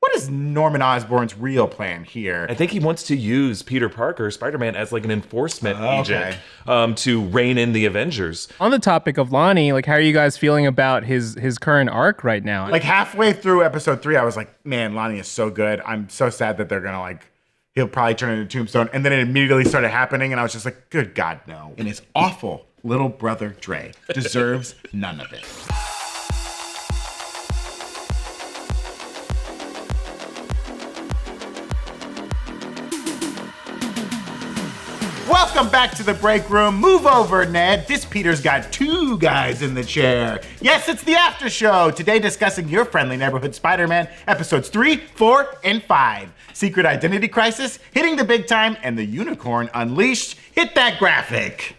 what is Norman Osborn's real plan here? I think he wants to use Peter Parker, Spider-Man, as like an enforcement agent to rein in the Avengers. On the topic of Lonnie, like, how are you guys feeling about his current arc right now? Like halfway through episode 3, I was like, man, Lonnie is so good. I'm so sad that they're going to he'll probably turn into Tombstone. And then it immediately started happening. And I was just like, good God, no. And his awful little brother, Dre, deserves none of it. Welcome back to the break room. Move over, Ned. This Peter's got 2 guys in the chair. Yes, it's the after show. Today discussing Your Friendly Neighborhood Spider-Man, episodes 3, 4, and 5. Secret Identity Crisis, Hitting the Big Time, and the Unicorn Unleashed. Hit that graphic.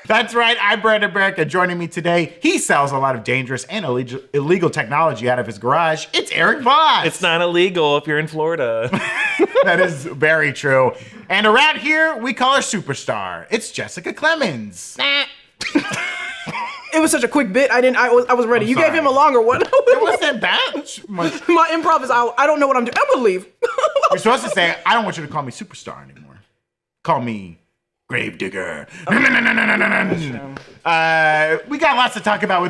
That's right, I'm Brandon Barrick, and joining me today, he sells a lot of dangerous and illegal technology out of his garage. It's Erik Voss. It's not illegal if you're in Florida. That is very true. And around here, we call her superstar. It's Jessica Clemons. It was such a quick bit. I was ready. You gave him a longer one. It wasn't that much. My improv is out. I don't know what I'm doing. I'm gonna leave. You're supposed to say, I don't want you to call me superstar anymore. Call me Gravedigger. We got lots to talk about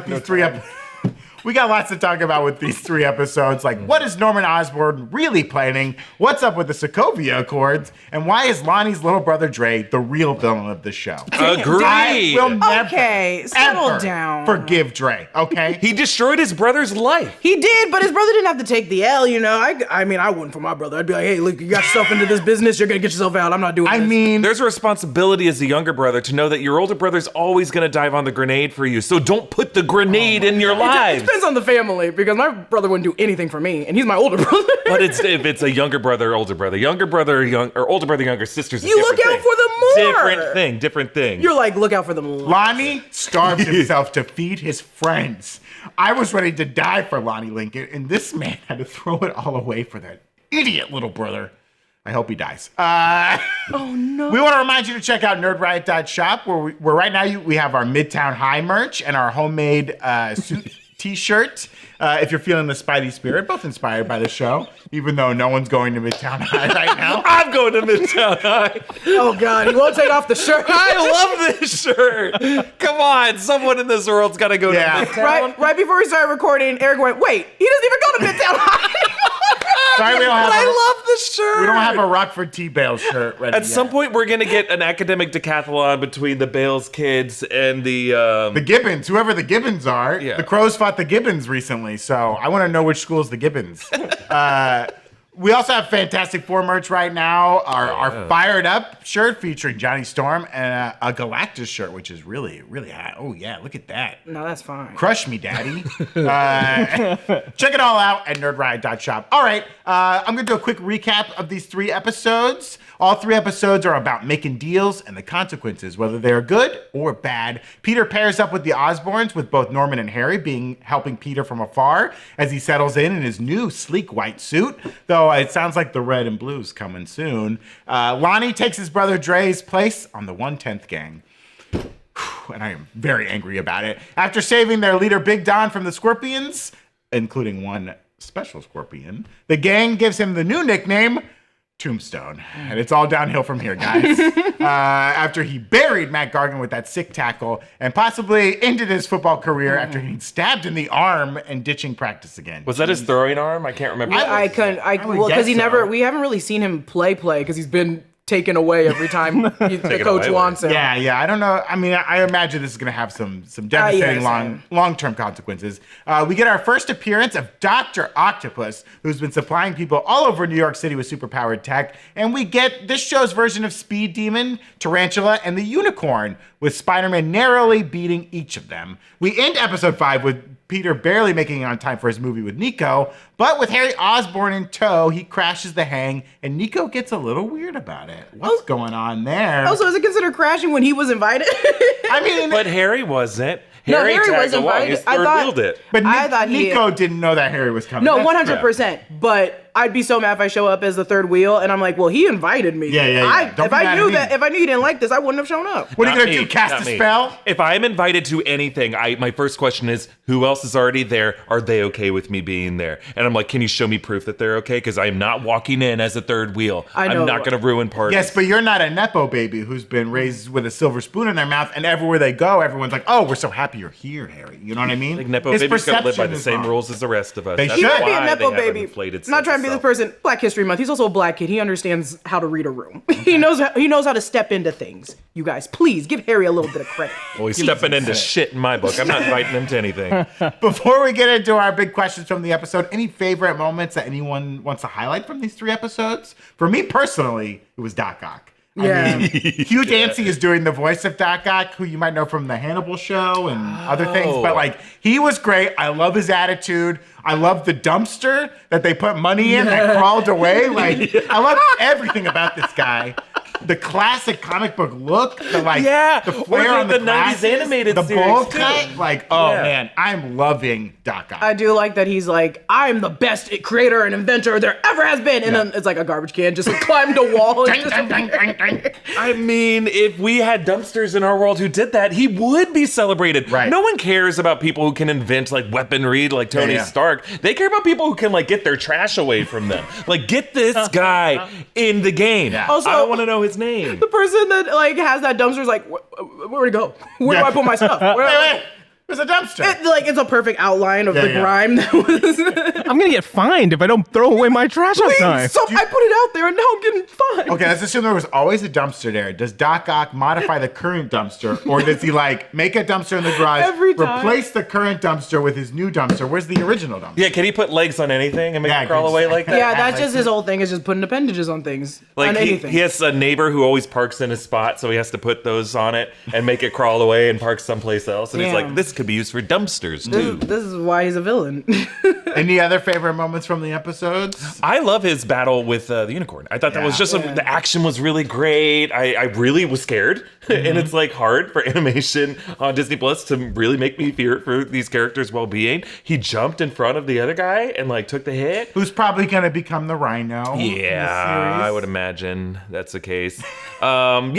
with these three episodes. Like, what is Norman Osborn really planning? What's up with the Sokovia Accords? And why is Lonnie's little brother Dre the real villain of the show? Agreed. I will never, settle ever down. forgive Dre, okay? He destroyed his brother's life. He did, but his brother didn't have to take the L, you know? I mean, I wouldn't for my brother. I'd be like, hey, look, you got yourself into this business. You're going to get yourself out. I'm not doing this. There's a responsibility as a younger brother to know that your older brother's always going to dive on the grenade for you. So don't put the grenade in your lives. It depends on the family, because my brother wouldn't do anything for me, and he's my older brother. But if it's a younger brother, older brother, younger brother, or older brother, younger sister's you look out for them more. Different thing. You're like, look out for them more. Lonnie starved himself to feed his friends. I was ready to die for Lonnie Lincoln, and this man had to throw it all away for that idiot little brother. I hope he dies. Oh, no. We want to remind you to check out nerdriot.shop, where right now we have our Midtown High merch and our homemade suit t-shirt. If you're feeling the Spidey spirit, both inspired by the show, even though no one's going to Midtown High right now. I'm going to Midtown High. Oh, God, he won't take off the shirt. I love this shirt. Come on, someone in this world's got to go to Midtown. Right before we started recording, Eric went, wait, he doesn't even go to Midtown High. Sorry, I love this shirt. We don't have a Rockford T. Bales shirt ready At some point, we're going to get an academic decathlon between the Bales kids and the Gibbons, whoever the Gibbons are. Yeah. The Crows fought the Gibbons recently, so I want to know which school is the Gibbons. We also have Fantastic Four merch right now. Our Fired Up shirt featuring Johnny Storm and a Galactus shirt, which is really, really hot. Oh, yeah, look at that. No, that's fine. Crush me, daddy. Check it all out at nerdriot.shop. All right, I'm going to do a quick recap of these 3 episodes. All 3 episodes are about making deals and the consequences, whether they're good or bad. Peter pairs up with the Osborns, with both Norman and Harry helping Peter from afar as he settles in his new sleek white suit, though it sounds like the red and blue's coming soon. Lonnie takes his brother Dre's place on the 1/10 gang. And I am very angry about it. After saving their leader Big Don from the Scorpions, including one special Scorpion, the gang gives him the new nickname, Tombstone. And it's all downhill from here, guys. After he buried Matt Gargan with that sick tackle and possibly ended his football career after getting stabbed in the arm and ditching practice again. Was that his throwing arm? I can't remember. Because we haven't really seen him play because he's been taken away every time the coach wants him. Yeah. I don't know. I mean, I imagine this is going to have some devastating long-term consequences. We get our first appearance of Dr. Octopus, who's been supplying people all over New York City with superpowered tech. And we get this show's version of Speed Demon, Tarantula, and the Unicorn, with Spider-Man narrowly beating each of them. We end episode 5 with Peter barely making it on time for his movie with Nico, but with Harry Osborn in tow, he crashes the hang, and Nico gets a little weird about it. What's going on there? Also, is it considered crashing when he was invited? I mean, but Harry wasn't. Harry was invited. He third-wheeled it. But Nico didn't know that Harry was coming. No, 100%. But I'd be so mad if I show up as the third wheel and I'm like, well, he invited me. Yeah. If I knew you didn't like this, I wouldn't have shown up. What are you gonna do? Cast a spell? If I'm invited to anything, my first question is, who else is already there? Are they okay with me being there? And I'm like, can you show me proof that they're okay? Because I'm not walking in as a third wheel. I'm not gonna ruin parties. Yes, but you're not a Nepo baby who's been raised with a silver spoon in their mouth, and everywhere they go, everyone's like, oh, we're so happy you're here, Harry. You know what I mean? Like Nepo babies gotta live by the same rules as the rest of us. They That's should. He might be a why Nepo they have an baby. inflated Not trying to be this person. Black History Month. He's also a black kid. He understands how to read a room. He knows how to step into things. You guys, please give Harry a little bit of credit. Well, he's stepping into shit in my book. I'm not inviting him to anything. Before we get into our big questions from the episode, any favorite moments that anyone wants to highlight from these 3 episodes? For me personally, it was Doc Ock. Yeah. I mean, Hugh Dancy is doing the voice of Doc Ock, who you might know from the Hannibal show and other things. But like, he was great. I love his attitude. I love the dumpster that they put money in that crawled away. Like, I love everything about this guy. The classic comic book look, the flare on the glasses, 90s animated the series bowl too. cut. Like, oh man, I'm loving Doc Ock. I do like that he's like, I'm the best creator and inventor there ever has been. And then it's like a garbage can just like climbed a wall. And I mean, if we had dumpsters in our world who did that, he would be celebrated. Right. No one cares about people who can invent like weaponry like Tony Stark. They care about people who can like get their trash away from them. Like, get this guy in the game. Yeah. Also, I don't want to know his name. the person that like has that dumpster is like, where'd it go? Where do I put my stuff? Wait. There's a dumpster. It's a perfect outline of the grime that was. I'm gonna get fined if I don't throw away my trash on time. So I put it out there and now I'm getting fined. Okay, let's assume there was always a dumpster there. Does Doc Ock modify the current dumpster, or does he like make a dumpster in the garage, Every time. replace the current dumpster with his new dumpster? Where's the original dumpster? Yeah, can he put legs on anything and make it crawl away like that? Yeah, that's just his whole thing is just putting appendages on things. Like on anything. he has a neighbor who always parks in his spot, so he has to put those on it and make it crawl away and park someplace else. And he's like, this could be used for dumpsters too. This is why he's a villain. Any other favorite moments from the episodes? I love his battle with the unicorn. I thought that was just the action was really great. I really was scared, and it's like hard for animation on Disney Plus to really make me fear for these characters' well-being. He jumped in front of the other guy and like took the hit. Who's probably gonna become the Rhino? Yeah, I would imagine that's the case. I'm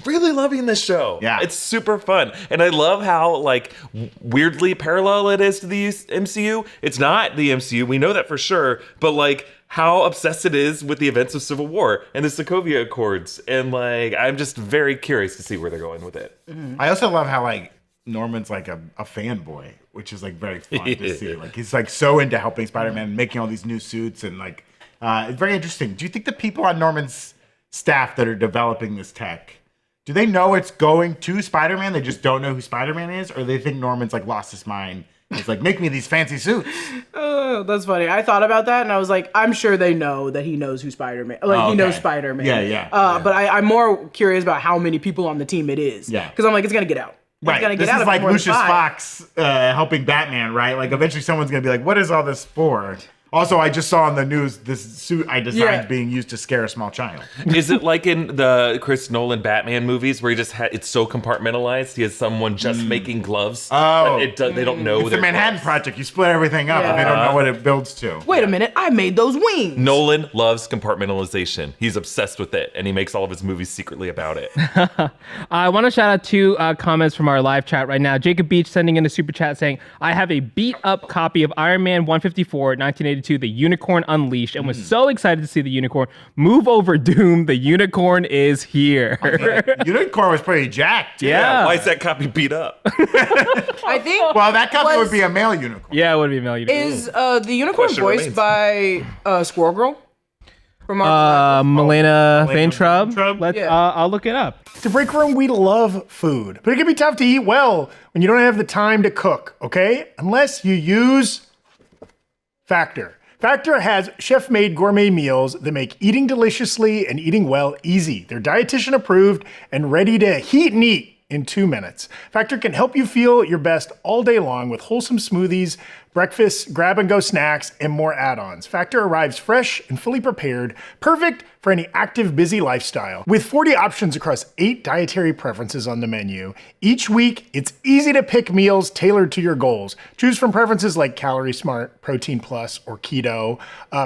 really loving this show. Yeah, it's super fun, and I love how like weirdly parallel it is to the MCU. It's not the MCU, we know that for sure, but like how obsessed it is with the events of Civil War and the Sokovia Accords, and like I'm just very curious to see where they're going with it. I also love how like Norman's like a fanboy, which is like very fun to see. Like he's like so into helping Spider-Man and making all these new suits, and like it's very interesting. Do you think the people on Norman's staff that are developing this tech, do they know it's going to Spider-Man? They just don't know who Spider-Man is, or they think Norman's like lost his mind. He's like, make me these fancy suits. Oh, that's funny. I thought about that and I was like, I'm sure they know that he knows who Spider-Man. Like he knows Spider-Man. Yeah. But I'm more curious about how many people on the team it is. Yeah. Because I'm like, it's gonna get out. Right. Gonna This get out is if like it's more than Lucius 5. Fox helping Batman, right? Like eventually someone's gonna be like, what is all this for? Also, I just saw on the news this suit I designed being used to scare a small child. Is it like in the Chris Nolan Batman movies where he just it's so compartmentalized? He has someone just making gloves. Oh. But they don't know. It's the Manhattan Project. You split everything up and they don't know what it builds to. Wait a minute, I made those wings. Nolan loves compartmentalization. He's obsessed with it, and he makes all of his movies secretly about it. I want to shout out 2 comments from our live chat right now. Jacob Beach sending in a super chat saying, I have a beat up copy of Iron Man 154, 1982, The Unicorn Unleashed, and was so excited to see the unicorn. Move over, Doom. The unicorn is here. Unicorn was pretty jacked. Yeah. Why is that copy beat up? I think. Well, that copy would be a male unicorn. Yeah, it would be a male unicorn. Is the unicorn Question voiced remains. by Squirrel Girl? From Milena Vaintrub. Vaintrub? I'll look it up. To Breakroom, we love food, but it can be tough to eat well when you don't have the time to cook, okay? Unless you use Factor. Factor has chef-made gourmet meals that make eating deliciously and eating well easy. They're dietitian approved and ready to heat and eat. in 2 minutes. Factor can help you feel your best all day long with wholesome smoothies, breakfast, grab-and-go snacks, and more add-ons. Factor arrives fresh and fully prepared, perfect for any active, busy lifestyle. With 40 options across 8 dietary preferences on the menu, each week it's easy to pick meals tailored to your goals. Choose from preferences like Calorie Smart, Protein Plus, or Keto.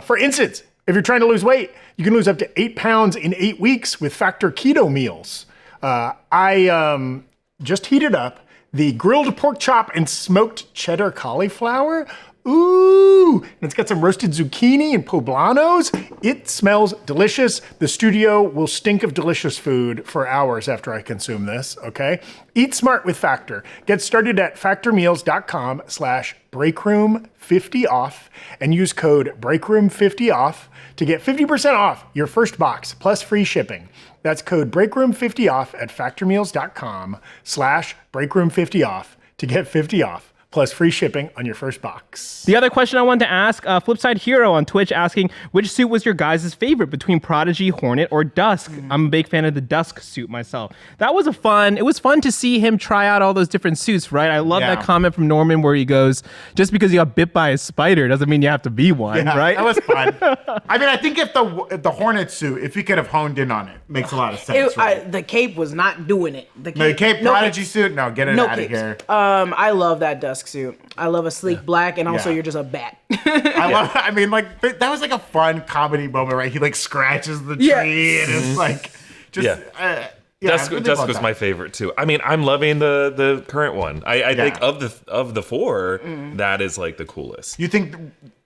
For instance, if you're trying to lose weight, you can lose up to 8 pounds in 8 weeks with Factor Keto meals. I just heated up the grilled pork chop and smoked cheddar cauliflower. Ooh, and it's got some roasted zucchini and poblanos. It smells delicious. The studio will stink of delicious food for hours after I consume this, okay? Eat smart with Factor. Get started at factormeals.com/breakroom50off and use code breakroom50off to get 50% off your first box plus free shipping. That's code breakroom50off at factormeals.com/breakroom50off to get 50 off plus free shipping on your first box. The other question I wanted to ask, Flipside Hero on Twitch asking, which suit was your guys' favorite between Prodigy, Hornet, or Dusk? I'm a big fan of the Dusk suit myself. It was fun to see him try out all those different suits, right? I love that comment from Norman where he goes, just because you got bit by a spider doesn't mean you have to be one, right? That was fun. I mean, I think if the Hornet suit, if he could have honed in on it, makes a lot of sense, right? The cape was not doing it. The cape Prodigy suit? No, get it out of here. I love that Dusk suit. I love a sleek black, and also you're just a bat. I mean, like, that was like a fun comedy moment, right? He like scratches the tree, and it's like, just, Dusk was my favorite too. I mean, I'm loving the current one. I think of the 4, that is like the coolest. You think?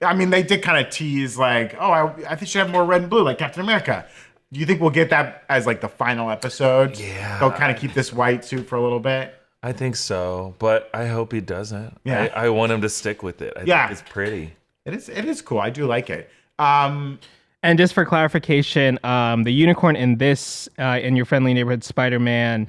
I mean, they did kind of tease like, oh, I think you should have more red and blue like Captain America. Do you think we'll get that as like the final episode? Yeah, they'll kind of keep this white suit for a little bit. I think so, but I hope he doesn't. Yeah. I want him to stick with it. I think it's pretty. It is cool. I do like it. And just for clarification, the unicorn in this, in Your Friendly Neighborhood Spider-Man,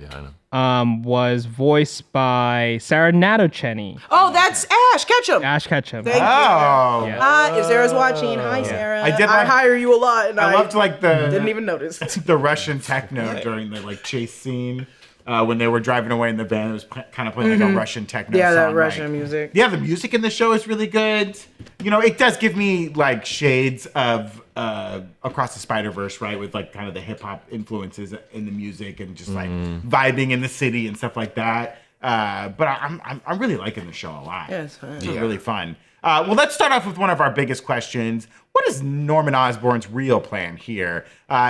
was voiced by Sarah Natochenny. Oh, that's Ash Ketchum. Ash Ketchum. Thank you. Hi, if Sarah's watching, hi Sarah. I hire you a lot, and I loved like didn't even notice the Russian techno during the like chase scene. When they were driving away in the van, it was kind of playing like a Russian techno song. That Russian music. Yeah, the music in the show is really good. You know, it does give me like shades of Across the Spider-Verse, right? With like kind of the hip hop influences in the music and just like vibing in the city and stuff like that. But I'm really liking the show a lot. Yeah, it's fun. It's really fun. Well, let's start off with one of our biggest questions. What is Norman Osborn's real plan here?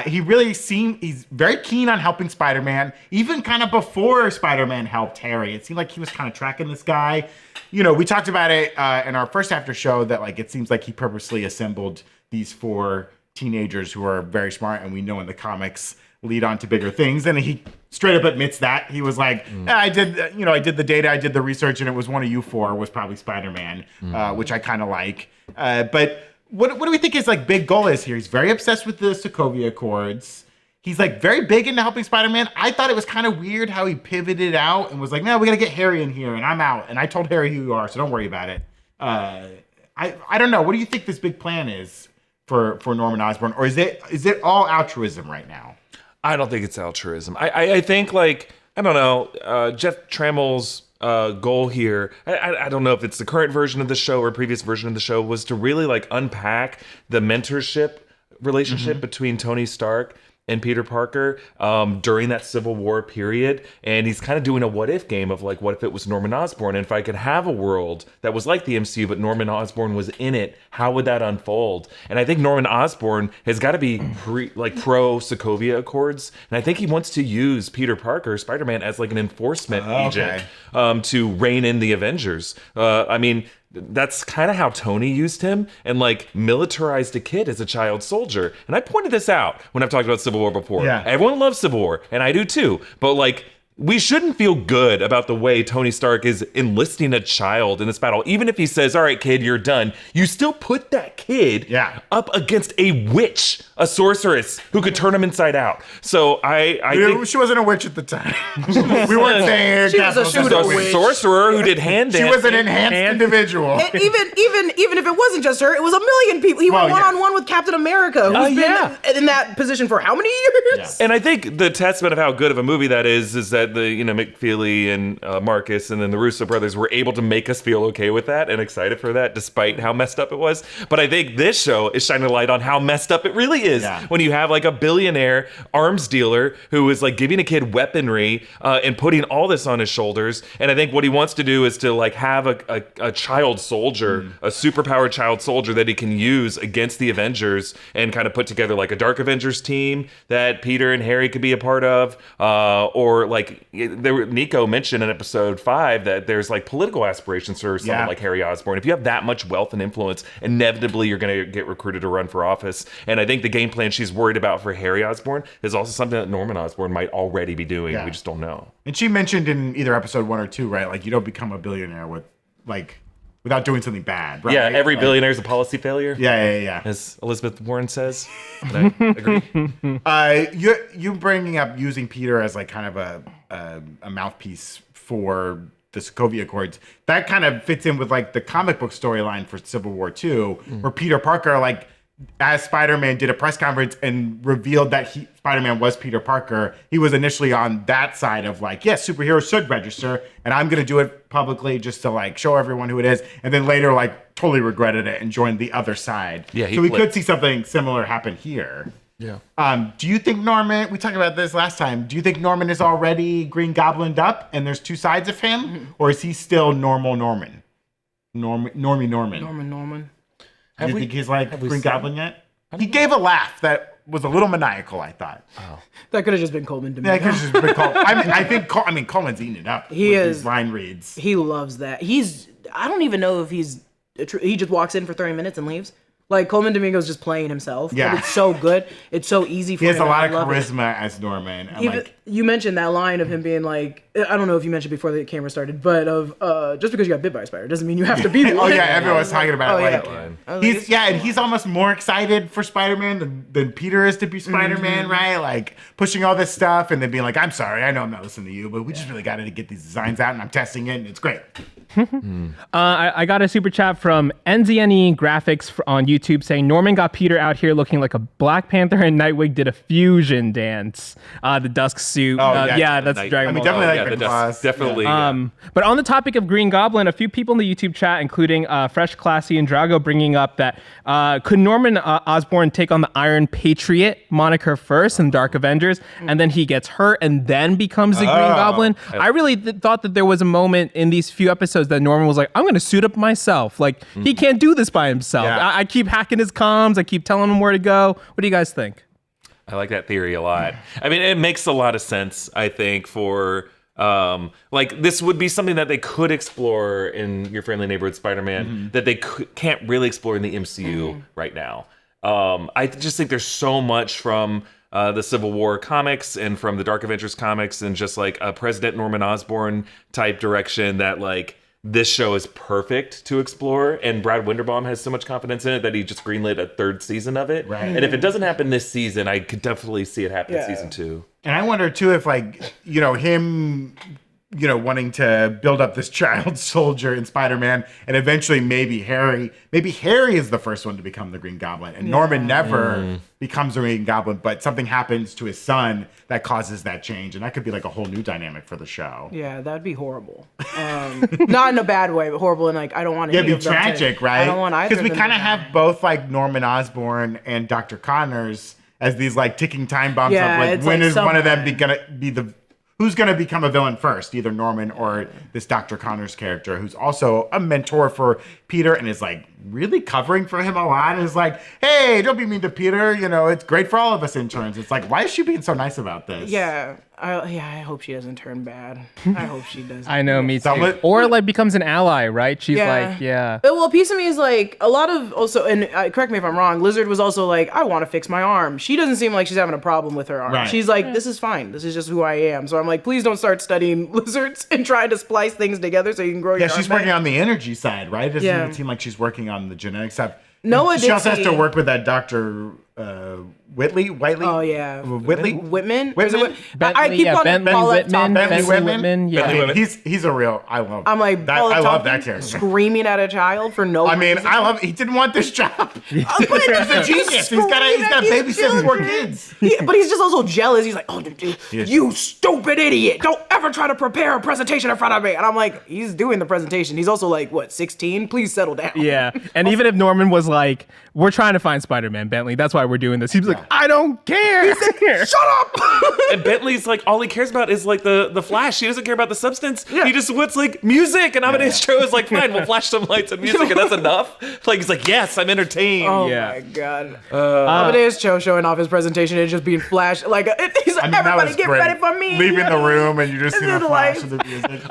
He's very keen on helping Spider-Man, even kind of before Spider-Man helped Harry. It seemed like he was kind of tracking this guy. You know, we talked about it in our first after show that like it seems like he purposely assembled these 4 teenagers who are very smart, and we know in the comics lead on to bigger things. And he straight up admits that. He was like, I did the data, I did the research, and it was one of you 4 was probably Spider-Man, which I kind of like. But what do we think his like big goal is here? He's very obsessed with the Sokovia Accords. He's like very big into helping Spider-Man. I thought it was kind of weird how he pivoted out and was like, no, we got to get Harry in here, and I'm out. And I told Harry who you are, so don't worry about it. I don't know. What do you think this big plan is for Norman Osborn? Or is it all altruism right now? I don't think it's altruism. I think like, I don't know, Jeff Trammell's goal here, I don't know if it's the current version of the show or previous version of the show, was to really like unpack the mentorship relationship between Tony Stark and Peter Parker during that Civil War period. And he's kind of doing a what if game of like, what if it was Norman Osborn? And if I could have a world that was like the MCU, but Norman Osborn was in it, how would that unfold? And I think Norman Osborn has got to be pro Sokovia Accords. And I think he wants to use Peter Parker, Spider-Man, as like an enforcement agent to rein in the Avengers. I mean, that's kind of how Tony used him and like militarized a kid as a child soldier. And I pointed this out when I've talked about Civil War before. Yeah. Everyone loves Civil War, and I do too. But like, we shouldn't feel good about the way Tony Stark is enlisting a child in this battle. Even if he says, all right, kid, you're done. You still put that kid up against a witch, a sorceress who could turn him inside out. So I think she wasn't a witch at the time. We weren't saying she was a sorcerer who did hand dancing. She was an enhanced individual. And even if it wasn't just her, it was a million people. He went one-on-one with Captain America, who's been in that position for how many years? And I think the testament of how good of a movie that is that that the McFeely and Marcus and then the Russo brothers were able to make us feel okay with that and excited for that, despite how messed up it was. But I think this show is shining a light on how messed up it really is. When you have like a billionaire arms dealer who is like giving a kid weaponry and putting all this on his shoulders. And I think what he wants to do is to like have a child soldier, a superpowered child soldier that he can use against the Avengers and kind of put together like a Dark Avengers team that Peter and Harry could be a part of. Or like Nico mentioned in episode 5 that there's like political aspirations for someone like Harry Osborn. If you have that much wealth and influence, inevitably you're going to get recruited to run for office. And I think the game plan she's worried about for Harry Osborn is also something that Norman Osborn might already be doing. We just don't know. And she mentioned in either episode 1 or 2, right? Like you don't become a billionaire without doing something bad, right? Yeah, every billionaire is a policy failure. Yeah. As Elizabeth Warren says. And I agree. You bringing up using Peter as like kind of a mouthpiece for the Sokovia Accords, that kind of fits in with like the comic book storyline for Civil War II, where Peter Parker, like as Spider-Man did a press conference and revealed that Spider-Man was Peter Parker, he was initially on that side of like, yes, superheroes should register, and I'm going to do it publicly just to like show everyone who it is, and then later like totally regretted it and joined the other side. Yeah, so we could see something similar happen here. Yeah. Do you think Norman, we talked about this last time, do you think Norman is already Green Goblined up and there's two sides of him? Or is he still normal Norman? Normie Norman. Norman. Do you think he's like Green Goblin yet? He gave a laugh that was a little maniacal, I thought. Oh. That could have just been Coleman to me. Yeah, it could have just been Coleman. I think Coleman's eating it up. He is. These line reads. He loves that. I don't even know if he just walks in for 30 minutes and leaves. Like, Coleman Domingo's just playing himself. Yeah. But it's so good. It's so easy for him. He has a lot of love charisma as Norman. And you mentioned that line of him being like, I don't know if you mentioned before the camera started, but just because you got bit by a spider doesn't mean you have to be the Oh, yeah, everyone's talking about it. yeah. He's almost more excited for Spider-Man than Peter is to be Spider-Man, right? Like, pushing all this stuff and then being like, I'm sorry, I know I'm not listening to you, but we just really got to get these designs out and I'm testing it and it's great. I got a super chat from NZNE Graphics on YouTube saying Norman got Peter out here looking like a Black Panther and Nightwing did a fusion dance. The Dusk suit. That's Dragon Ball. Definitely definitely. But on the topic of Green Goblin, a few people in the YouTube chat, including Fresh, Classy, and Drago, bringing up that could Norman Osborn take on the Iron Patriot moniker first in Dark Avengers, and then he gets hurt and then becomes the Green Goblin? I really thought that there was a moment in these few episodes that Norman was like, I'm going to suit up myself. Like, he can't do this by himself. Yeah. I keep hacking his comms. I keep telling him where to go. What do you guys think? I like that theory a lot. I mean, it makes a lot of sense, I think, for like this would be something that they could explore in Your Friendly Neighborhood Spider-Man that they can't really explore in the MCU right now. I just think there's so much from the Civil War comics and from the Dark Avengers comics and just like a President Norman Osborn type direction that like this show is perfect to explore, and Brad Winderbaum has so much confidence in it that he just greenlit a 3rd season of it. Right. And if it doesn't happen this season, I could definitely see it happen in season 2. And I wonder too if like, him, wanting to build up this child soldier in Spider-Man, and eventually maybe Harry is the first one to become the Green Goblin, and Norman never becomes a Green Goblin, but something happens to his son that causes that change, and that could be like a whole new dynamic for the show. Yeah, that'd be horrible. Not in a bad way, but horrible, and like I don't want to. Yeah, it'd be tragic, right? I don't want either. Because we kind of have both like Norman Osborn and Dr. Connors as these like ticking time bombs of like when is one of them gonna be the who's going to become a villain first, either Norman or this Dr. Connors character, who's also a mentor for Peter and is like really covering for him a lot. And is like, hey, don't be mean to Peter. It's great for all of us interns. It's like, why is she being so nice about this? Yeah. I hope she doesn't turn bad. I hope she doesn't. I know, me too. Or like becomes an ally, right? She's like, Well, a piece of me is like a lot of also, and correct me if I'm wrong. Lizard was also like, I want to fix my arm. She doesn't seem like she's having a problem with her arm. Right. She's like, this is fine. This is just who I am. So I'm like, please don't start studying lizards and try to splice things together so you can grow your arm. Yeah, she's back. working on the energy side, right? It doesn't even seem like she's working on the genetic side. Noah she also has to work with that Dr. Whitley? Oh yeah, Whitley? Whitman. Whitman? I keep on Bentley calling Whitman. Bentley Whitman? Whitman. Yeah. I mean, he's a real. I love. I'm like, that. Paula I love Tompkins that character. screaming at a child for no I mean, reason. I love. He didn't want this job. He's a genius. He's got to babysit 4 kids. But he's just also jealous. He's like, oh, dude, you stupid idiot! Don't ever try to prepare a presentation in front of me. And I'm like, he's doing the presentation. He's also like, what, 16? Please settle down. Yeah. And even if Norman was like, we're trying to find Spider-Man, Bentley, that's why we're doing this. He was like, I don't care. Shut up! And Bentley's like, all he cares about is like the flash. He doesn't care about the substance. Yeah. He just wants like music. And Amadeus Cho is like, fine, we'll flash some lights and music, and that's enough. Like, he's like, yes, I'm entertained. Oh Yeah. my god. Amadeus Cho showing off his presentation and just being flashed. Like, he's like, That everybody was get great. ready for me. Leaving the room and you just see the This is flash life. of the music.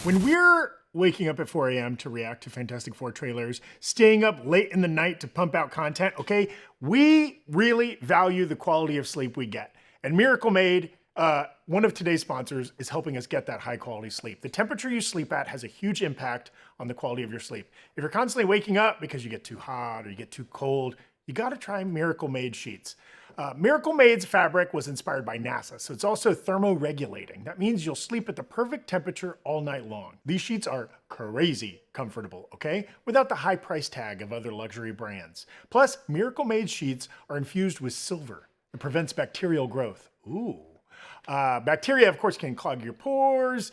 When we're waking up at 4 a.m. to react to Fantastic Four trailers, staying up late in the night to pump out content, okay, we really value the quality of sleep we get. And Miracle Made, one of today's sponsors, is helping us get that high quality sleep. The temperature you sleep at has a huge impact on the quality of your sleep. If you're constantly waking up because you get too hot or you get too cold, you gotta try Miracle Made sheets. Miracle Made's fabric was inspired by NASA, so it's also thermoregulating. That means you'll sleep at the perfect temperature all night long. These sheets are crazy comfortable, okay? Without the high price tag of other luxury brands. Plus, Miracle Made sheets are infused with silver. It prevents bacterial growth. Ooh. Bacteria, of course, can clog your pores,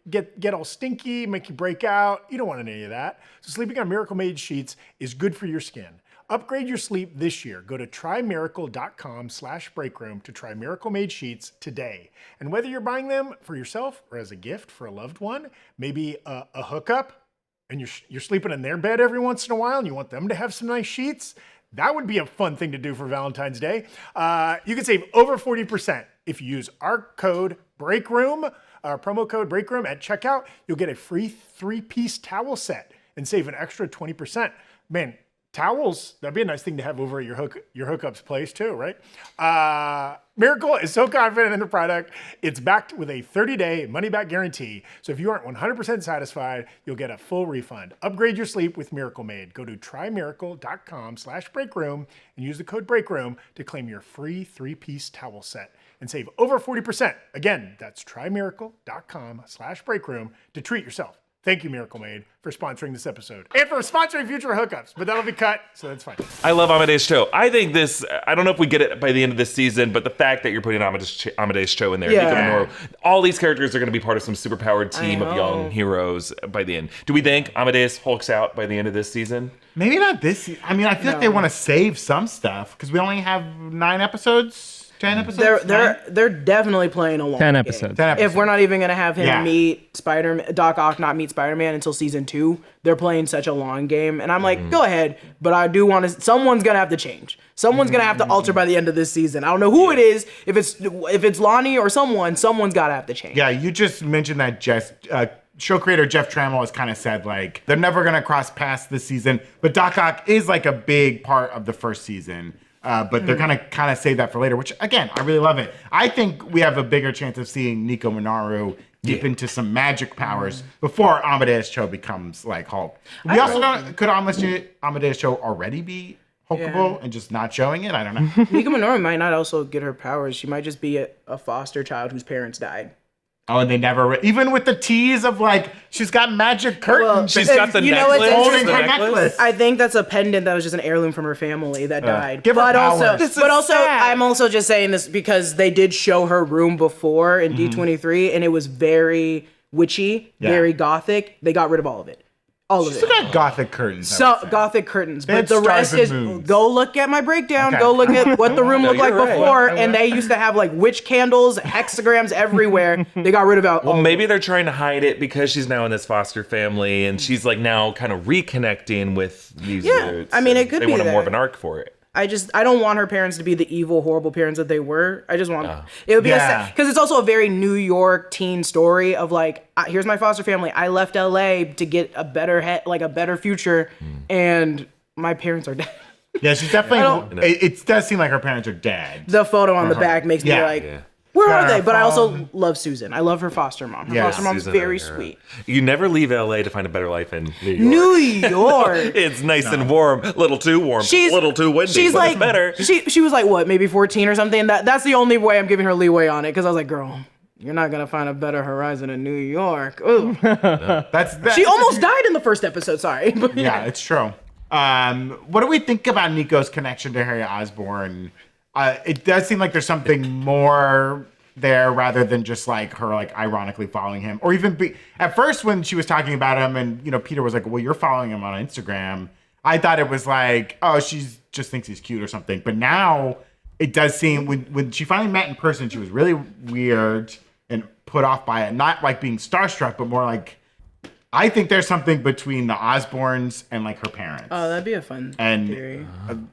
get all stinky, make you break out. You don't want any of that. So sleeping on Miracle Made sheets is good for your skin. Upgrade your sleep this year. Go to trymiracle.com/breakroom to try Miracle Made sheets today. And whether you're buying them for yourself or as a gift for a loved one, maybe a hookup, and you're sleeping in their bed every once in a while and you want them to have some nice sheets, that would be a fun thing to do for Valentine's Day. You can save over 40% if you use our code BREAKROOM, our promo code BREAKROOM at checkout. You'll get a free 3-piece towel set and save an extra 20%. Man, towels, that'd be a nice thing to have over at your hookup's place too, right? Miracle is so confident in the product, it's backed with a 30-day money-back guarantee. So if you aren't 100% satisfied, you'll get a full refund. Upgrade your sleep with Miracle Made. Go to trymiracle.com/breakroom and use the code BREAKROOM to claim your free 3-piece towel set and save over 40%. Again, that's trymiracle.com/breakroom to treat yourself. Thank you, Miracle Made, for sponsoring this episode. And for sponsoring future hookups, but that'll be cut, so that's fine. I love Amadeus Cho. I think this, I don't know if we get it by the end of this season, but the fact that you're putting Amadeus Cho in there, Yeah. Nico Minoru, all these characters are going to be part of some superpowered team of young heroes by the end. Do we think Amadeus hulks out by the end of this season? Maybe not this. I mean, I feel like they want to save some stuff because we only have 9 episodes. 10 episodes? They're definitely playing a long 10 game. episodes. 10 episodes. If we're not even gonna have him Yeah. meet Doc Ock not meet Spider-Man until season 2, they're playing such a long game. And I'm like, go ahead, but I do want to. Someone's gonna have to change. Someone's gonna have to alter by the end of this season. I don't know who it is. If it's Lonnie or someone's gotta have to change. Yeah, you just mentioned that show creator Jeff Trammell has kind of said, like, they're never going to cross paths this season. But Doc Ock is, like, a big part of the first season. But they're going to kind of save that for later, which, again, I really love it. I think we have a bigger chance of seeing Nico Minoru dip into some magic powers before Amadeus Cho becomes, like, Hulk. We also don't, could Amadeus Cho already be Hulkable and just not showing it? I don't know. Nico Minoru might not also get her powers. She might just be a foster child whose parents died. Oh, and they never, even with the tease of, like, she's got magic curtains. She's got the You know what's necklace. holding the her necklace. I think that's a pendant that was just an heirloom from her family that died. Give her But also, powers. I'm also just saying this because they did show her room before in D23, and it was very witchy, very gothic. They got rid of all of it. All of Still it. got gothic curtains. So gothic curtains, but Bed the stars rest and is moons. go look at my breakdown. Okay. Go look at what the room looked like you're right. before, and they used to have like witch candles, hexagrams everywhere. They got rid of all. Well, maybe they're trying to hide it because she's now in this foster family and she's like now kind of reconnecting with these roots. I mean, it and could they be want more of that. an arc for it. I don't want her parents to be the evil, horrible parents that they were. I just want it would be because it's also a very New York teen story of like, here's my foster family. I left LA to get a better a better future, and my parents are dead. Yeah, she's definitely. It does seem like her parents are dead. The photo on the back makes me Yeah. like, Where are they? But I also love Susan. I love her foster mom. Her Yeah, foster mom's Susan very O'Hara. sweet. You never leave LA to find a better life in New York. New York. It's nice and warm, a little too warm, a little too windy. She's but like it's better. She was like what, maybe 14 or something. That's the only way I'm giving her leeway on it, because I was like, girl, you're not gonna find a better horizon in New York. Ooh. That's She almost died in the first episode. Sorry. But Yeah, it's true. What do we think about Nico's connection to Harry Osborn? It does seem like there's something more there rather than just like her like ironically following him, or even at first when she was talking about him and Peter was like, well, you're following him on Instagram. I thought it was like, oh, she just thinks he's cute or something. But now it does seem when she finally met in person, she was really weird and put off by it. Not like being starstruck, but more like, I think there's something between the Osborns and like her parents. Oh, that'd be a fun theory.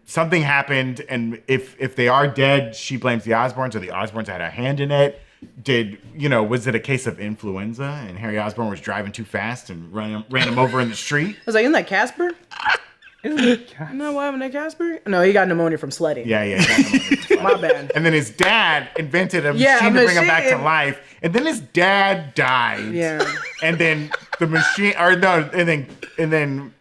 Something happened, and if they are dead, she blames the Osborns, or the Osborns had a hand in it. Was it a case of influenza, and Harry Osborn was driving too fast and ran him over in the street? I was like, isn't that Casper? No, what happened to Casper? No, he got pneumonia from sledding. Yeah. My bad. And then his dad invented a machine to bring him back to life. And then his dad died. Yeah. And then the machine, and then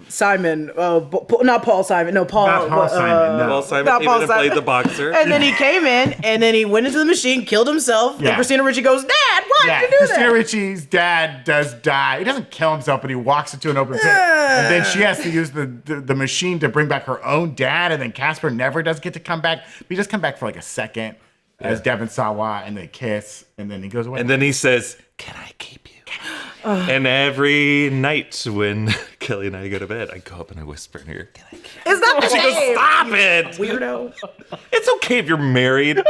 Simon, not Paul Simon. No, Paul. Not Paul Simon. No. Paul Simon Not came Paul in and Simon. played the boxer. And then he came in, and then he went into the machine, killed himself. Yeah. And Christina Ricci goes, Dad, why did you do Christina that? Ricci's dad does die. He doesn't kill himself, but he walks into an open pit. And then she has to use the machine to bring back her own dad. And then Casper never does get to come back. But he does come back for like a second as Devon Sawa, and they kiss. And then he goes away. And then he says, "Can I keep you?" And every night when Kelly and I go to bed, I go up and I whisper in her, "Can I keep you?" It's not the She goes, same. "Stop it! Weirdo. It's okay if you're married.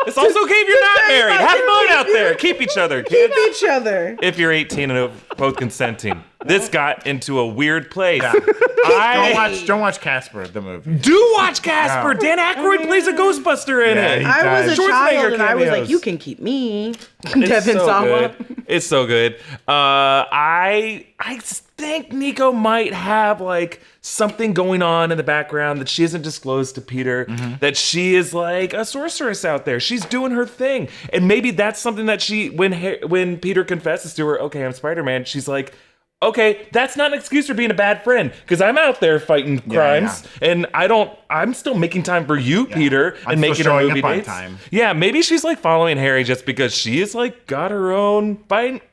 It's also okay if you're not married. Have fun out there. Keep each other, kids. Each other. If you're 18 and both consenting." This got into a weird place. Don't watch Casper, the movie. Do watch Casper. Dan Aykroyd plays a Ghostbuster in Yeah, it. he I was a Schwarzenegger child, and I was like, cameos. you can keep me. It's Devin so Sawa. good. It's so good. I think Nico might have like something going on in the background that she hasn't disclosed to Peter. That she is like a sorceress out there. She's doing her thing, and maybe that's something that when Peter confesses to her, "Okay, I'm Spider-Man," she's like, okay, that's not an excuse for being a bad friend, because I'm out there fighting crimes, and I'm still making time for you, Peter, and making our movie dates. Time. Yeah, maybe she's like following Harry just because she is like got her own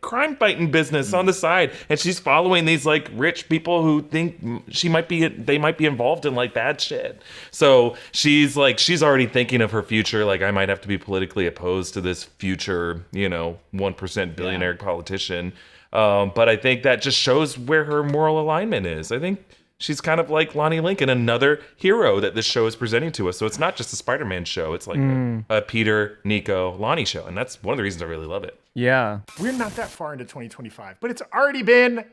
crime fighting business on the side, and she's following these like rich people who think they might be involved in like bad shit. So she's already thinking of her future. Like, I might have to be politically opposed to this future, 1% billionaire politician. But I think that just shows where her moral alignment is. I think she's kind of like Lonnie Lincoln, another hero that this show is presenting to us. So it's not just a Spider-Man show. It's like a Peter, Nico, Lonnie show. And that's one of the reasons I really love it. Yeah. We're not that far into 2025, but it's already been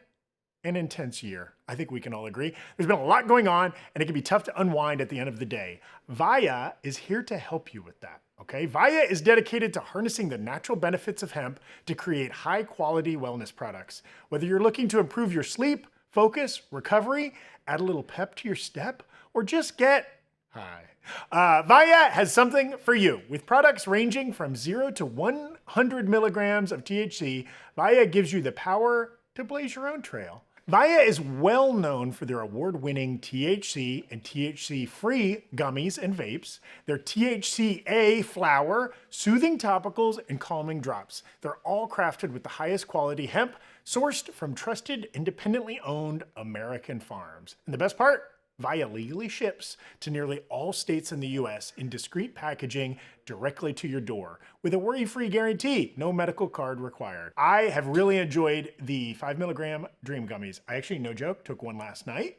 an intense year. I think we can all agree. There's been a lot going on, and it can be tough to unwind at the end of the day. Vaya is here to help you with that. Okay, Vaya is dedicated to harnessing the natural benefits of hemp to create high-quality wellness products. Whether you're looking to improve your sleep, focus, recovery, add a little pep to your step, or just get high, Vaya has something for you. With products ranging from 0 to 100 milligrams of THC, Vaya gives you the power to blaze your own trail. Vaya is well known for their award-winning THC and THC-free gummies and vapes, their THCA flower, soothing topicals, and calming drops. They're all crafted with the highest quality hemp, sourced from trusted, independently owned American farms. And the best part? Vaya legally ships to nearly all states in the US in discreet packaging directly to your door with a worry-free guarantee, no medical card required. I have really enjoyed the 5 milligram Dream Gummies. I actually, no joke, took one last night.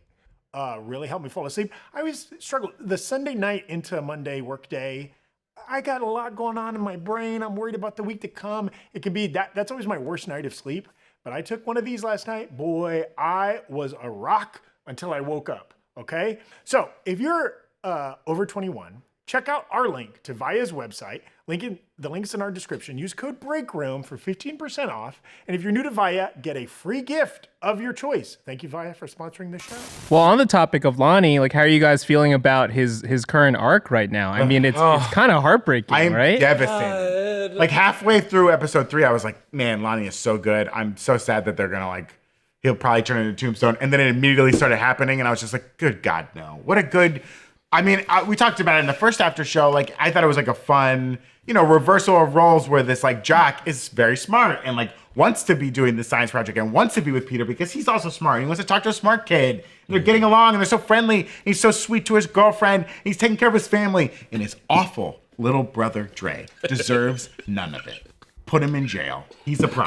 Really helped me fall asleep. I was struggling. The Sunday night into Monday work day, I got a lot going on in my brain. I'm worried about the week to come. It can be that's always my worst night of sleep. But I took one of these last night. Boy, I was a rock until I woke up. Okay? So if you're over 21, check out our link to Via's website. The link's in our description. Use code BREAKROOM for 15% off. And if you're new to Via, get a free gift of your choice. Thank you, Via, for sponsoring this show. Well, on the topic of Lonnie, like, how are you guys feeling about his current arc right now? I mean, it's kind of heartbreaking, I'm right? devastated. Like halfway through episode 3, I was like, man, Lonnie is so good. I'm so sad that they're going to like, he'll probably turn into Tombstone. And then it immediately started happening. And I was just like, good God, no. What a good, I mean, we talked about it in the first after show. Like, I thought it was like a fun, reversal of roles where this like jock is very smart and like wants to be doing the science project and wants to be with Peter because he's also smart. He wants to talk to a smart kid. And they're getting along and they're so friendly. He's so sweet to his girlfriend. He's taking care of his family. And his awful little brother Dre deserves none of it. Put him in jail. He's a problem.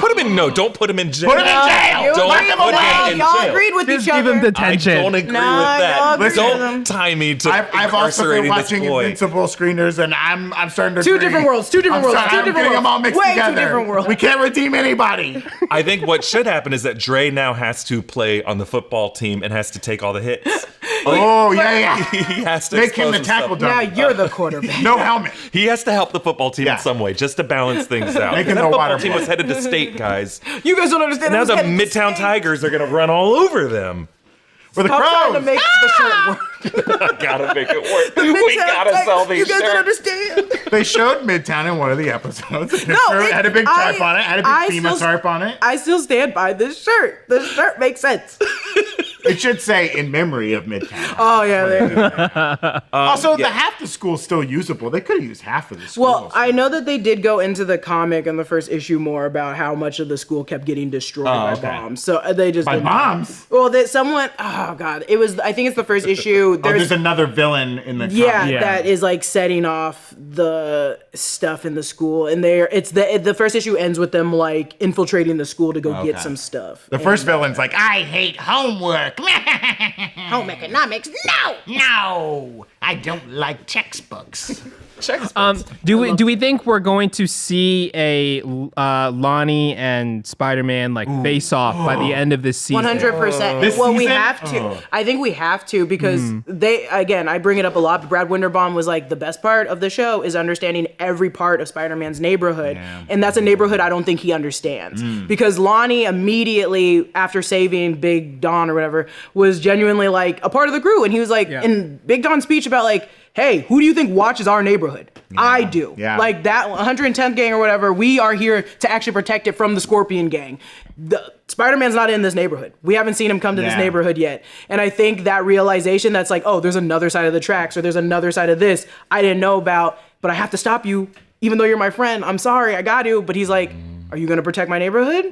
Don't put him in jail. Put him in jail. Don't Lock him put away. him in Y'all jail. agreed with Just each give other. him detention. I don't agree No, with that. y'all agree Don't tie me to I've also been incarcerating watching this boy. Invincible screeners, and I'm starting to Two agree. different worlds, two different I'm worlds, sorry, two different I'm getting them all worlds. mixed Way too together. different worlds. We can't redeem anybody. I think what should happen is that Dre now has to play on the football team and has to take all the hits. Oh yeah. He has to Make him expose the himself. tackle Now dummy. you're the quarterback. No helmet. He has to help the football team Yeah. in some way, just to balance things out. Make him And that the football water team boy. was headed to state, guys. You guys don't understand. Now I the was getting Midtown state. Tigers are going to run all over them. For the Stop trying to Crows. make the shirt work. Gotta make it work. We Midtown gotta Tigers, sell these You guys don't shirts. understand. They showed Midtown in one of the episodes. The picture it- had a big tarp I- on it. Had a I big FEMA still- tarp on it. I still stand by this shirt. The shirt makes sense. It should say in memory of Midtown. Oh yeah, there you go. Also, the half the school's still usable. They could have used half of the school. Well, I know that they did go into the comic in the first issue more about how much of the school kept getting destroyed by okay. bombs. So they just by didn't- bombs. Well, that someone. Oh god, it was. I think it's the first issue. There's another villain in the Yeah, comic. that is like setting off the stuff in the school, and the first issue ends with them like infiltrating the school to go get some stuff. The first villain's like, I hate homework. home economics. No, I don't like textbooks. Do we think we're going to see a Lonnie and Spider-Man like face off by the end of this season? 100%. This Well, we season? have to. I think we have to because I bring it up a lot. But Brad Winderbaum was like, the best part of the show is understanding every part of Spider-Man's neighborhood. Yeah. And that's a neighborhood I don't think he understands. Because Lonnie immediately, after saving Big Don or whatever, was genuinely like a part of the crew. And he was like, in Big Don's speech about like, hey, who do you think watches our neighborhood? I do. Yeah. Like that 110th gang or whatever, we are here to actually protect it from the Scorpion gang. Spider-Man's not in this neighborhood. We haven't seen him come to this neighborhood yet. And I think that realization that's like, oh, there's another side of the tracks or there's another side of this I didn't know about, but I have to stop you. Even though you're my friend, I'm sorry, I got to. But he's like, are you going to protect my neighborhood?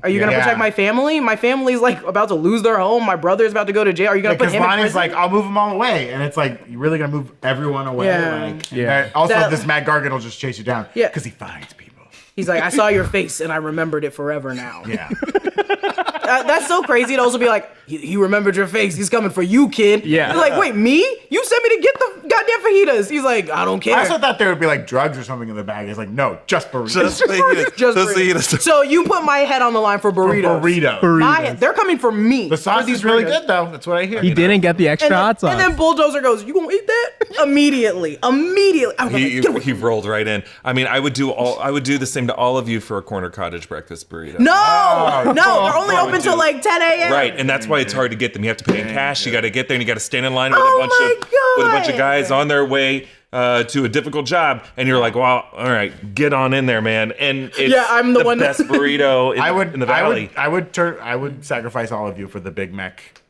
Are you going to protect my family? My family's like about to lose their home. My brother's about to go to jail. Are you going to put Because him in Lonnie's prison? like, I'll move them all away. And it's like, you're really going to move everyone away? Yeah. Like, Also, That- this Mad Gargan will just chase you down. Yeah. Because he finds people. He's like, I saw your face and I remembered it forever now. Yeah. That's so crazy to also be like, he remembered your face. He's coming for you, kid. Yeah. He's like, wait, me? You sent me to get the goddamn fajitas. He's like, I don't care. I also thought there would be like drugs or something in the bag. It's like, no, just burritos. Just fajitas. Just Just burritos. fajitas. So you put my head on the line for burritos. Burrito. My head. They're coming for me. The sauce for these is really burritos. good, though. That's what I hear. He didn't get the extra hot sauce. And then Bulldozer goes, you gonna eat that? Immediately. I was like, get away. He rolled right in. I mean, I would do the same to all of you for a corner cottage breakfast burrito. No, they're only open till like 10 a.m. Right, and that's why it's hard to get them. You have to pay in cash. You got to get there, and you got to stand in line with Oh a my bunch of guys on their way to a difficult job, and you're like, "Well, all right, get on in there, man." And it's I'm the one that- best burrito in the valley. I would sacrifice all of you for the Big Mac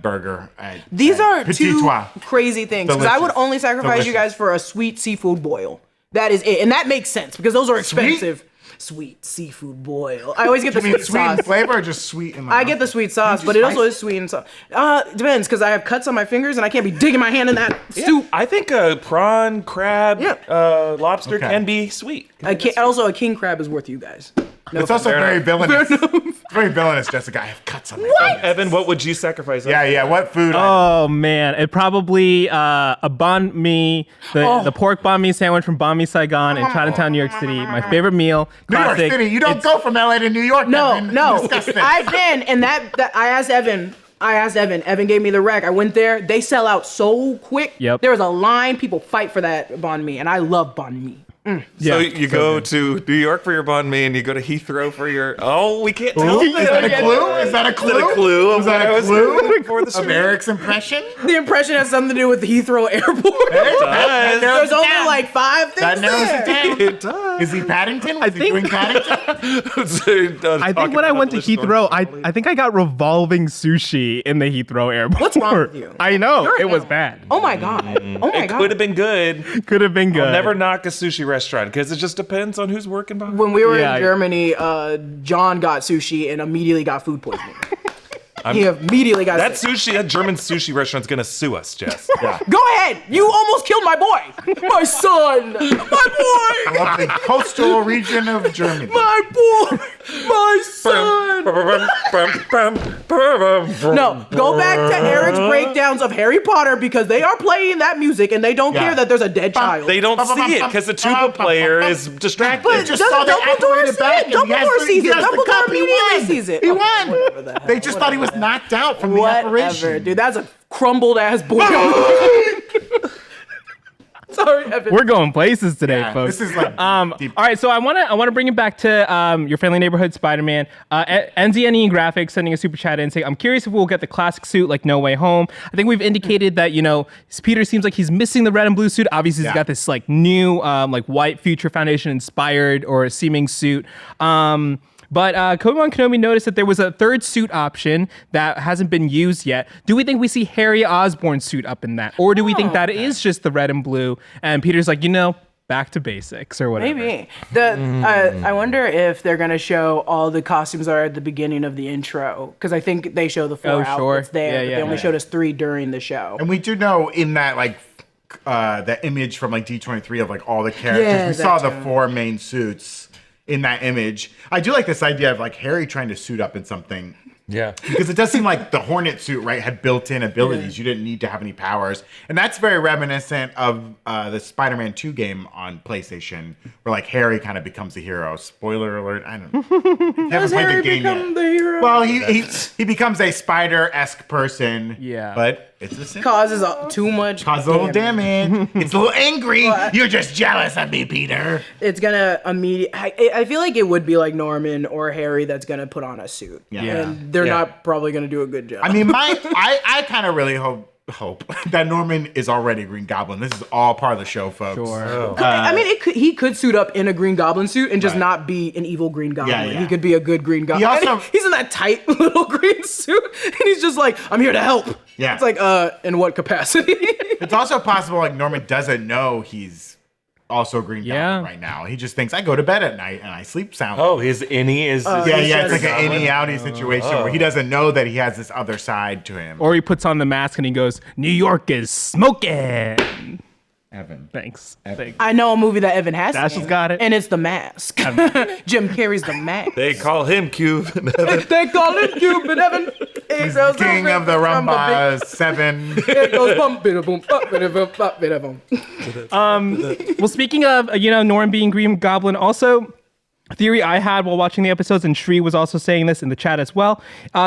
burger. These are Petit two Trois. crazy things. Because I would Delicious. only sacrifice you guys for a sweet seafood boil. That is it. And that makes sense because those are expensive. Sweet seafood boil. I always get the You mean sweet sweet in sauce. flavor or just sweet in my I mouth? get the sweet sauce, You but it also spice is sweet and sauce. Depends, because I have cuts on my fingers and I can't be digging my hand in that soup. I think a prawn, crab, lobster Okay. can be sweet. Also, a king crab is worth you guys. No It's also Fair very enough. villainous. It's very villainous, Jessica. I have cuts on my fingers. Evan, what would you sacrifice? Yeah. What food? Oh man, it probably a banh mi, the pork banh mi sandwich from Banh Mi Saigon in Chinatown, New York City. My favorite meal. New York Classic. City. You don't go from LA to New York. No, Evan. no. Disgusting. I've been, and that I asked Evan, I asked Evan. Evan gave me the rec. I went there. They sell out so quick. Yep. There was a line. People fight for that banh mi, and I love banh mi. So you go to New York for your banh mi, and you go to Heathrow for your. Oh, we can't tell. Is that a clue? Is that a clue? Is that a clue? Is that a clue for the of stream? Eric's impression? The impression has something to do with Heathrow Airport. Does. There's only like 5 things That narrows it there. down. It does. Is he Paddington? Was he doing Paddington? I think when I went to Heathrow, I think I got revolving sushi in the Heathrow airport. What's wrong with you? I know. You're It was ill. bad. Oh my god. Oh my It god. could have been good. Could have been good. I'll never knock a sushi restaurant because it just depends on who's working behind. When we were Yeah. in Germany, John got sushi and immediately got food poisoning. He immediately got That sick. sushi, that German sushi restaurant's gonna sue us, Jess. Yeah. Go ahead. You almost killed my boy. My son. My boy. Of the coastal region of Germany. My boy. My son. No, go back to Eric's breakdowns of Harry Potter because they are playing that music and they don't Yeah. care that there's a dead child. They don't see it because the tuba player is distracted. But just doesn't saw the Dumbledore accolade see back it? and he has Dumbledore the- sees he it. has the Dumbledore cup, he immediately won. sees it. He Whatever won. the hell, They just thought he was whatever the knocked out from the Whatever, operation. dude. That's a crumbled ass boy. Sorry, Evan. We're going places today, Yeah, folks. this is like deep. All right, so I want to bring it back to your friendly neighborhood Spider-Man. NZNE Graphics sending a super chat in saying, "I'm curious if we'll get the classic suit like No Way Home." I think we've indicated that Peter seems like he's missing the red and blue suit. Obviously, he's Yeah. got this like new like white Future Foundation inspired or seeming suit. But Obi-Wan Kenobi noticed that there was a third suit option that hasn't been used yet. Do we think we see Harry Osborn suit up in that? Or do we think that is just the red and blue? And Peter's like, back to basics or whatever. Maybe. I wonder if they're going to show all the costumes are at the beginning of the intro. Because I think they show the 4 outfits there. Yeah, but yeah, they only yeah. showed us 3 during the show. And we do know in that that image from like D23 of like all the characters, Yeah, we saw that the too. 4 main suits in that image. I do like this idea of like Harry trying to suit up in something. Yeah. Because it does seem like the Hornet suit, right, had built-in abilities. You didn't need to have any powers. And that's very reminiscent of the Spider-Man 2 game on PlayStation, where like Harry kind of becomes a hero. Spoiler alert, I don't know. Does Harry become the hero? Well, he becomes a spider-esque person. Yeah. But it's the same. Causes too much Cause a little damage. It's a little angry. You're just jealous of me, Peter. It's gonna I feel like it would be like Norman or Harry that's gonna put on a suit. Yeah. And they're not probably gonna do a good job. I mean, I kind of really hope that Norman is already Green Goblin. This is all part of the show, folks. Sure. I mean, he could suit up in a Green Goblin suit and just Right. not be an evil Green Goblin. Yeah, yeah. He could be a good Green Goblin. He also- He's in that tight little green suit, and he's just like, "I'm here to help." Yeah. It's like, in what capacity? It's also possible like Norman doesn't know he's also Green Yeah. Goblin right now. He just thinks I go to bed at night and I sleep sound. Oh, his innie is. Yeah, he's it's just like an innie outie situation where he doesn't know that he has this other side to him. Or he puts on the mask and he goes, "New York is smoking." Evan. Thanks. I know a movie that Evan has Dashiell's seen, got it. and it's The Mask. Jim Carrey's The Mask. They call him Cube. They call him Cupid Evan. He's the king of the Rumba 7. It goes bum, bida, boom, bum, bida, boom, bum, bida, boom. Well, speaking of, Norman being Green Goblin, also, a theory I had while watching the episodes, and Shree was also saying this in the chat as well,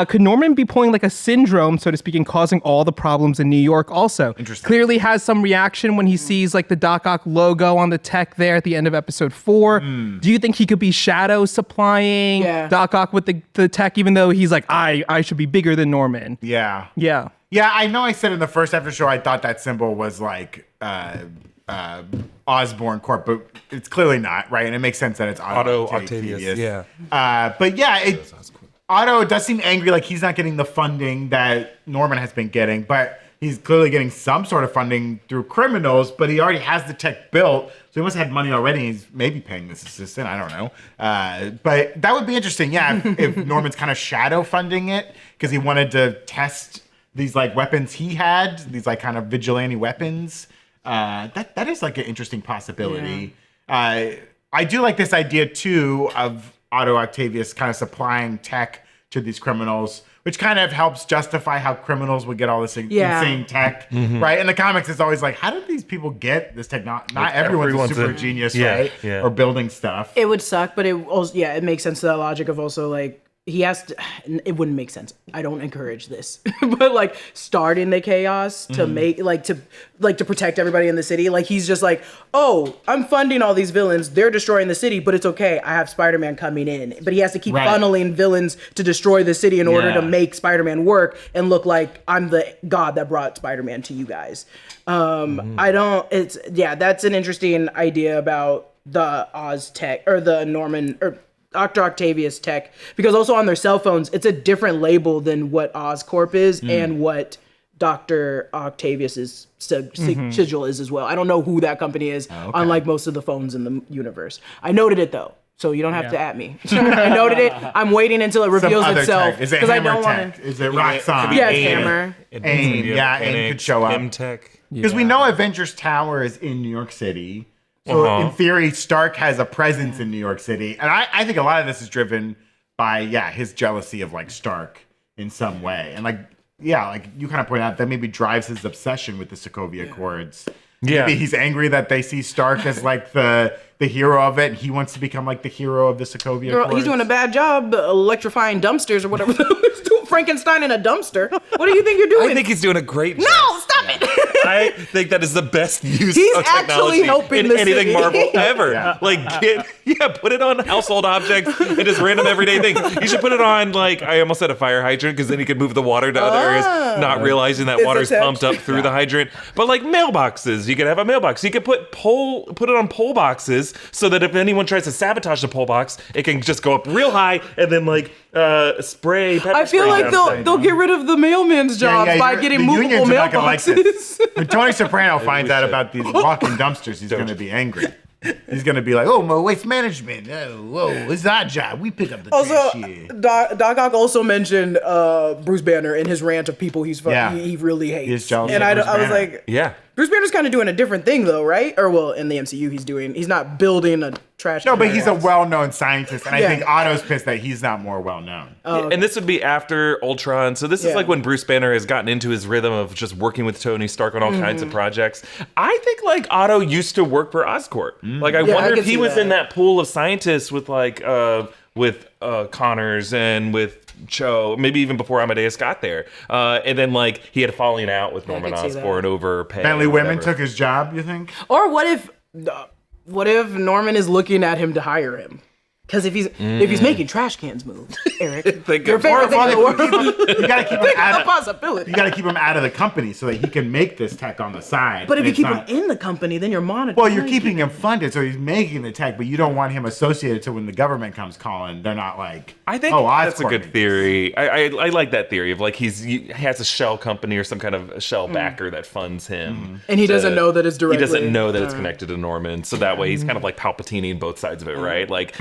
could Norman be pulling like a syndrome, so to speak, and causing all the problems in New York also? Interesting. Clearly has some reaction when he sees like the Doc Ock logo on the tech there at the end of episode 4. Do you think he could be shadow supplying Doc Ock with the tech, even though he's like, I should be bigger than Norman? Yeah. Yeah. Yeah, I know I said in the first after show I thought that symbol was like Osborn Corp, but it's clearly not, right? And it makes sense that it's Otto Octavius. Octavius. Yeah. But yeah, Otto does seem angry, like he's not getting the funding that Norman has been getting, but he's clearly getting some sort of funding through criminals, but he already has the tech built, so he must have had money already. He's maybe paying this assistant, I don't know. But that would be interesting, yeah, if Norman's kind of shadow funding it, because he wanted to test these like weapons he had, these like kind of vigilante weapons. That is like an interesting possibility. I do like this idea too of Otto Octavius kind of supplying tech to these criminals, which kind of helps justify how criminals would get all this insane tech, right? In the comics, it's always like, how did these people get this technology? Not everyone's a super genius, right? Yeah. Or building stuff. It would suck, but it also, it makes sense to that logic of also like, he has to, it wouldn't make sense. I don't encourage this, but like starting the chaos to make to protect everybody in the city. Like he's just like, oh, I'm funding all these villains. They're destroying the city, but it's okay. I have Spider-Man coming in, but he has to keep funneling villains to destroy the city in order to make Spider-Man work and look like I'm the god that brought Spider-Man to you guys. That's an interesting idea about the Oz tech or the Norman or Dr. Octavius tech, because also on their cell phones, it's a different label than what Oscorp is and what Dr. Octavius's sigil is as well. I don't know who that company is, unlike most of the phones in the universe. I noted it though, so you don't have to at me. I noted it. I'm waiting until it reveals itself because I don't want to. Is it Roxxon? Yeah, it's Hammer. AIM could show up. Because we know Avengers Tower is in New York City. So in theory, Stark has a presence in New York City. And I think a lot of this is driven by, his jealousy of like Stark in some way. And like you kind of point out, that maybe drives his obsession with the Sokovia Accords. Yeah. Maybe he's angry that they see Stark as like the hero of it, and he wants to become like the hero of the Sokovia Accords. He's doing a bad job electrifying dumpsters or whatever. He's doing Frankenstein in a dumpster. What do you think you're doing? I think he's doing a great job. No, stop it. I think that is the best use He's of technology helping in the anything city. Marvel ever. Put it on household objects and just random everyday thing. You should put it on, like, I almost said a fire hydrant, because then you could move the water to other areas, not realizing that water's pumped up through the hydrant. But like mailboxes, you could have a mailbox. You could put it on pole boxes so that if anyone tries to sabotage the pole box, it can just go up real high and then spray pepper I feel spray like down they'll get rid of the mailman's job by getting movable mailboxes. When Tony Soprano finds out about these walking dumpsters, he's going to be angry. He's going to be like, oh, my waste management. Oh, whoa, it's our job. We pick up the trash here. Doc Ock also mentioned Bruce Banner in his rant of people he really hates. He's jealous and of Bruce I was Banner. like, Bruce Banner's kind of doing a different thing though, right? Or well, in the MCU, he's not building a trash. No, but he's a well-known scientist, and I think Otto's pissed that he's not more well-known. And this would be after Ultron, so this is like when Bruce Banner has gotten into his rhythm of just working with Tony Stark on all kinds of projects. I think like Otto used to work for Oscorp. Like I wonder if he was in that pool of scientists with like Connors and with Cho, maybe even before Amadeus got there. And then like he had a falling out with Norman Osborn over pay. Bentley Women took his job, you think? Or what if Norman is looking at him to hire him? Because if he's making trash cans move, Eric, your favorite thing in the world. You gotta keep him out of possibility. You gotta keep him out of the company so that he can make this tech on the side. But if you keep him in the company, then you're monitoring. Well, you're keeping him funded, so he's making the tech, but you don't want him associated. So when the government comes calling, they're not like. I think that's a good theory. I like that theory of like he has a shell company or some kind of shell backer that funds him, and he doesn't know that it's directly. He doesn't know that it's connected to Norman, so that way he's kind of like Palpatine both sides of it, right? Like.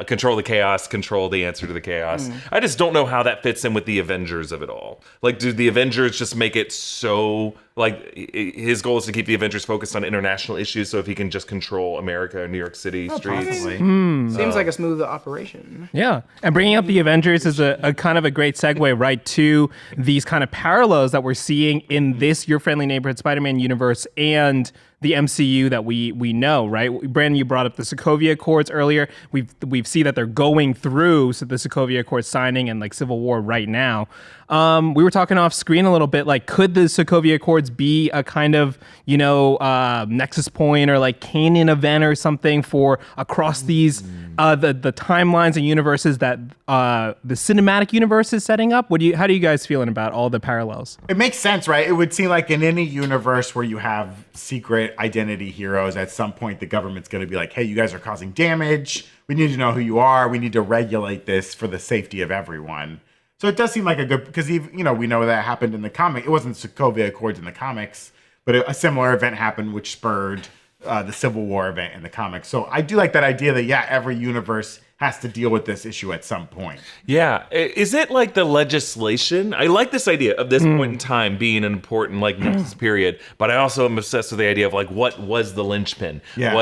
Control the chaos, control the answer to the chaos. I just don't know how that fits in with the Avengers of it all. Like, do the Avengers just make it so, like, his goal is to keep the Avengers focused on international issues, so if he can just control America and New York City streets. Seems like a smooth operation. Yeah, and bringing up the Avengers is a kind of a great segue right to these kind of parallels that we're seeing in this Your Friendly Neighborhood Spider-Man universe and the MCU that we know, right? Brandon, you brought up the Sokovia Accords earlier. We've seen that they're going through the Sokovia Accords signing and like Civil War right now. We were talking off screen a little bit, like could the Sokovia Accords be a kind of, nexus point or like canon event or something for across these the timelines and universes that the cinematic universe is setting up? How do you guys feeling about all the parallels? It makes sense, right? It would seem like in any universe where you have secret identity heroes, at some point the government's going to be like, hey, you guys are causing damage. We need to know who you are. We need to regulate this for the safety of everyone. So it does seem like a good, because we know that happened in the comic. It wasn't Sokovia Accords in the comics, but a similar event happened which spurred the Civil War event in the comics. So I do like that idea that, every universe has to deal with this issue at some point. Yeah. Is it like the legislation? I like this idea of this point in time being an important nexus period, but I also am obsessed with the idea of like, what was the linchpin? Yeah.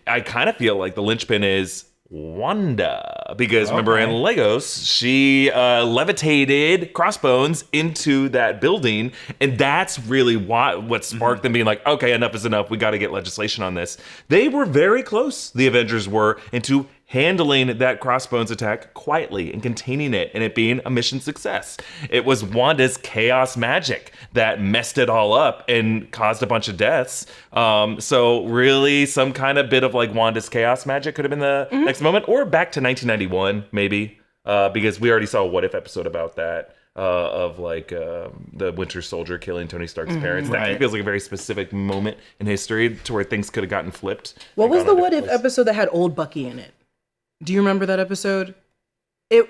I kind of feel like the linchpin is Wanda, because remember in Legos, she levitated Crossbones into that building, and that's really what sparked them being like, okay, enough is enough. We got to get legislation on this. They were very close, the Avengers were, into handling that Crossbones attack quietly and containing it and it being a mission success. It was Wanda's chaos magic that messed it all up and caused a bunch of deaths. So really some kind of bit of like Wanda's chaos magic could have been the next moment, or back to 1991 maybe, because we already saw a What If episode about that. Of like the Winter Soldier killing Tony Stark's parents. That feels like a very specific moment in history to where things could have gotten flipped. What was the What If episode that had Old Bucky in it? Do you remember that episode?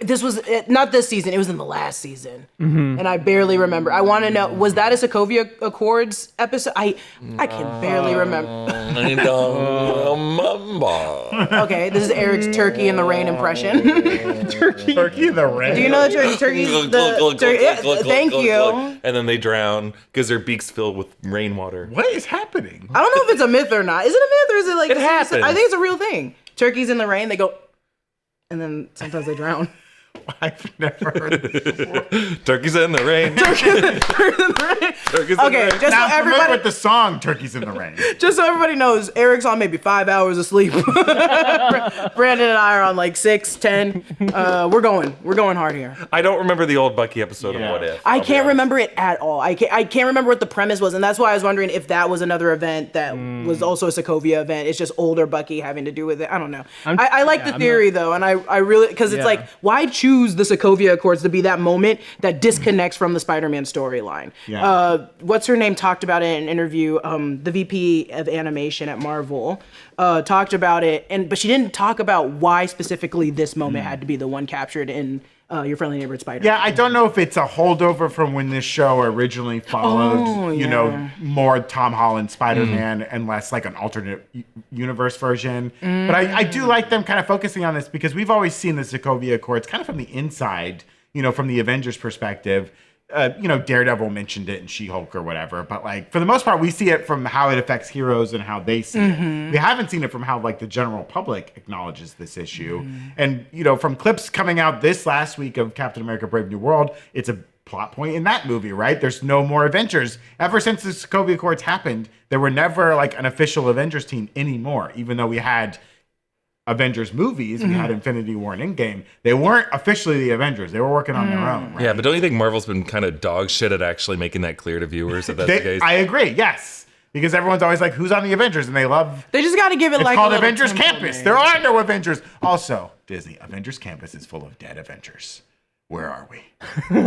This was not this season. It was in the last season, and I barely remember. I want to know, was that a Sokovia Accords episode? I can barely remember. I don't remember. Okay, this is Eric's turkey in the rain impression. Turkey in the rain. Do you know the turkey? Thank you. And then they drown because their beaks fill with rainwater. What is happening? I don't know if it's a myth or not. Is it a myth or is it like? It happens. I think it's a real thing. Turkeys in the rain, they go, and then sometimes they drown. I've never heard this before. Turkeys in the rain. Turkeys in the Okay, rain. just Now, so I'm familiar everybody, with the song "Turkeys in the Rain." just so everybody knows, Eric's on maybe 5 hours of sleep. Brandon and I are on like 6, 10. We're going hard here. I don't remember the old Bucky episode of What If. I can't remember it at all. I can't remember what the premise was, and that's why I was wondering if that was another event that was also a Sokovia event. It's just older Bucky having to do with it. I don't know. I like the theory though, and I really, because it's like, why choose the Sokovia Accords to be that moment that disconnects from the Spider-Man storyline? What's her name talked about it in an interview. The VP of animation at Marvel talked about it, but she didn't talk about why specifically this moment had to be the one captured in Your Friendly Neighborhood Spider-Man. Yeah, I don't know if it's a holdover from when this show originally followed, you know, more Tom Holland Spider-Man and less like an alternate universe version. But I do like them kind of focusing on this because we've always seen the Sokovia Accords kind of from the inside, you know, from the Avengers perspective. You know, Daredevil mentioned it in She-Hulk or whatever, but like for the most part, we see it from how it affects heroes and how they see it. We haven't seen it from how like the general public acknowledges this issue. And you know, from clips coming out this last week of Captain America: Brave New World, it's a plot point in that movie, right? There's no more Avengers. Ever since the Sokovia Accords happened, there were never like an official Avengers team anymore, even though we had Avengers movies, we had Infinity War and Endgame. They weren't officially the Avengers. They were working on their own. Right? Yeah, but don't you think Marvel's been kind of dog shit at actually making that clear to viewers that that's the case? I agree, yes. Because everyone's always like, who's on the Avengers? And they love... They just got to give it it's like called a little Avengers tempo Campus. name. There are no Avengers. Also, Disney, Avengers Campus is full of dead Avengers. Where are we?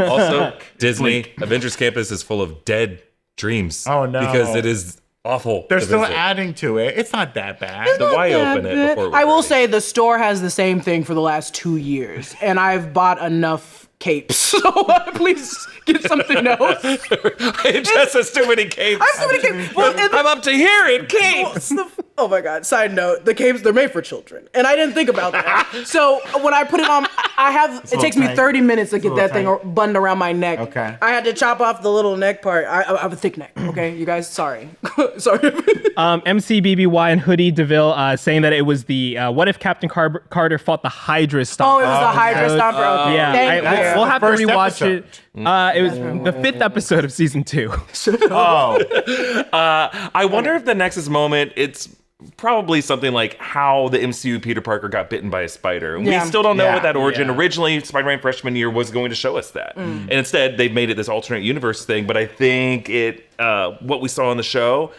Also, Disney, Avengers Campus is full of dead dreams. Oh, no. Because it is awful. They're to still visit. adding to it. It's not that bad. So why open it before it was I will ready? say the store has the same thing for the last 2 years, and I've bought enough capes. So please get something else. It just has too many capes. I have so many capes. Well, I'm up to here in capes. oh my god! Side note: the capes, they're made for children, and I didn't think about that. So when I put it on, it takes me tight. 30 minutes to get little that thing buttoned around my neck. Okay. I had to chop off the little neck part. I have a thick neck. Okay, you guys. Sorry. Sorry. MCBBY and Hoodie DeVille saying that it was the What If Captain Carter fought the Hydra Stomper. Oh, it was the Hydra Stomper. Okay. Yeah, Thank you. we'll have to First rewatch episode. it. It was the 5th episode of season 2. Oh, I wonder if the Nexus moment, it's probably something like how the MCU Peter Parker got bitten by a spider. And Yeah. we still don't know Yeah. what that origin. Yeah. Originally, Spider-Man freshman year was going to show us that. And instead, they've made it this alternate universe thing. But I think what we saw on the show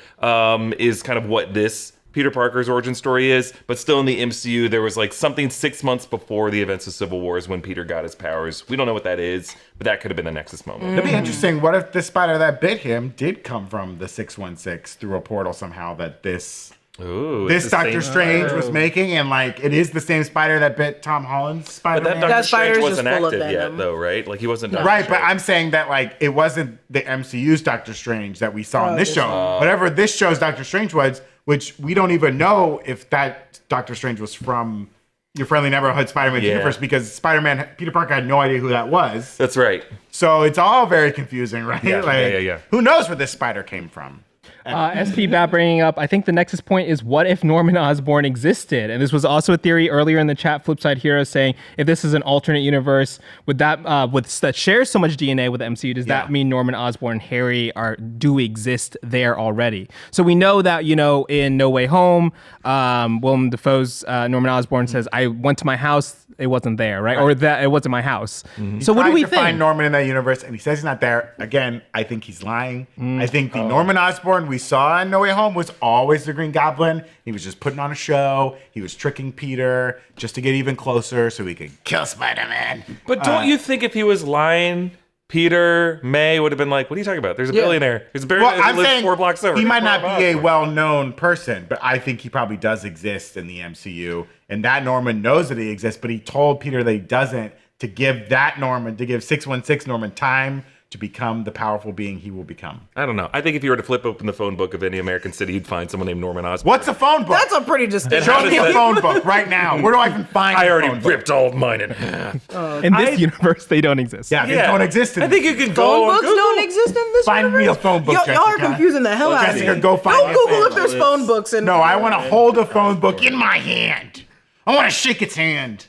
is kind of what this Peter Parker's origin story is, but still in the MCU, there was like something 6 months before the events of Civil War is when Peter got his powers. We don't know what that is, but that could have been the Nexus moment. it'd be interesting. What if the spider that bit him did come from the 616 through a portal somehow that this Ooh, this it's the Doctor same Strange spider. was making, and like it is the same spider that bit Tom Holland's But Spider-Man. that Doctor spider's Strange just wasn't full of active yet, venom. though, right? Like he wasn't Doctor Right, but Strange. I'm saying that like it wasn't the MCU's Doctor Strange that we saw in this this show. Whatever this show's Doctor Strange was, which we don't even know if that Doctor Strange was from Your Friendly Neighborhood Spider-Man Yeah. universe, because Spider-Man Peter Parker had no idea who that was. That's right. So it's all very confusing, right? Yeah, like, yeah. Who knows where this spider came from? SP Bat bringing up, I think the nexus point is what if Norman Osborn existed? And this was also a theory earlier in the chat. Flipside Hero saying if this is an alternate universe, would that that shares so much DNA with the MCU, does that mean Norman Osborn and Harry do exist there already? So we know that, in No Way Home, Willem Dafoe's Norman Osborn says, I went to my house, it wasn't there, right? Or that it wasn't my house. So what do we think? Find Norman in that universe, and he says he's not there. Again, I think he's lying. I think the Norman Osborn we saw in No Way Home was always the Green Goblin. He was just putting on a show. He was tricking Peter just to get even closer so he could kill Spider-Man. But don't you think if he was lying, Peter, May would have been like, what are you talking about? There's a billionaire. There's a billionaire I'm that lives saying 4 blocks over. he might not be a well-known person, but I think he probably does exist in the MCU. And that Norman knows that he exists, but he told Peter that he doesn't, to give 616 Norman time to become the powerful being he will become. I don't know. I think if you were to flip open the phone book of any American city, you'd find someone named Norman Osborn. What's a phone book? That's a pretty distinct. Show me a phone book right now. Where do I even find I a already phone book? ripped all of mine in half. In this universe, they don't exist. Yeah, they don't exist in I think you can Phone go on books Google. don't exist in this Find universe? me a phone book, Y'all are Jessica. confusing the hell out of me. Jessica, go find Don't me a Google phone if there's book. phone books in. No, I want to hold a phone book in my hand. I want to shake its hand.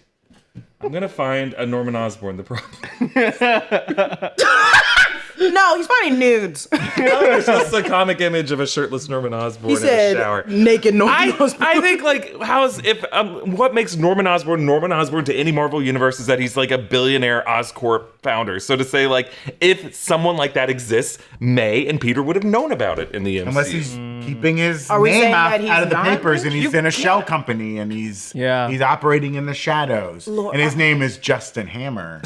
I'm going to find a Norman Osborn, the problem. No, he's finding nudes. There's just a comic image of a shirtless Norman Osborn He in a said shower. naked Norman I Osborn. think what makes Norman Osborn to any Marvel universe is that he's like a billionaire Oscorp founder. So to say like if someone like that exists, May and Peter would have known about it in the MCU. Unless he's keeping his Are we name saying out, that he's out of the not papers and rich? he's in a shell company and he's operating in the shadows. Lord, and his name is Justin Hammer.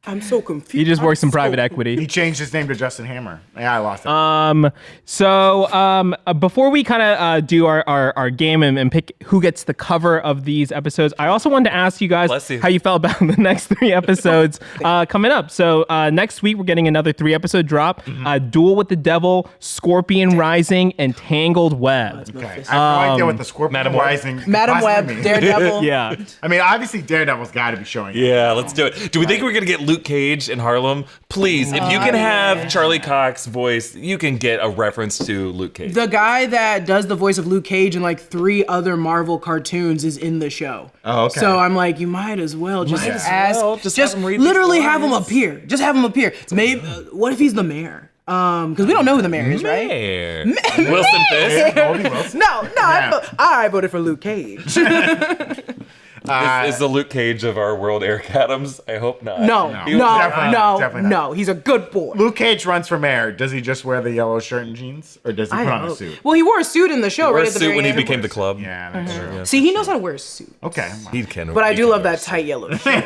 I'm so confused. He just works in private equity. He changed his name to Justin Hammer. Yeah, I lost it. So before we kind of do our game and pick who gets the cover of these episodes, I also wanted to ask you guys Bless you. how you felt about the next 3 episodes coming up. So next week, we're getting another 3-episode drop. Duel with the Devil, Scorpion Rising, and Tangled Web. Okay. I have no idea what the Scorpion Madam Web. Rising could Madam possibly Web, mean. Daredevil. Yeah. I mean, obviously Daredevil's got to be showing up. Yeah, let's do it. Do we think we're going to get Luke Cage in Harlem? Please, if you can have Charlie Cox's voice, you can get a reference to Luke Cage. The guy that does the voice of Luke Cage in like 3 other Marvel cartoons is in the show. Oh, okay. So I'm like, you might as well just ask, Just just have him read these literally have him lines. appear. Just have him appear. Maybe what if he's the mayor? Because we don't know who the mayor is, right? Mayor. Wilson Fisk. Goldie Wilson. No, I voted for Luke Cage. Is the Luke Cage of our world Eric Adams? I hope not. No, He was definitely not. no. He's a good boy. Luke Cage runs for mayor. Does he just wear the yellow shirt and jeans? Or does he put on a suit? Well, he wore a suit in the show, Wore right a at the suit very when he end. became the club. Yeah, that's true. See, he knows how to wear a suit. Okay. He can. But I he do can love wear that a tight yellow shirt.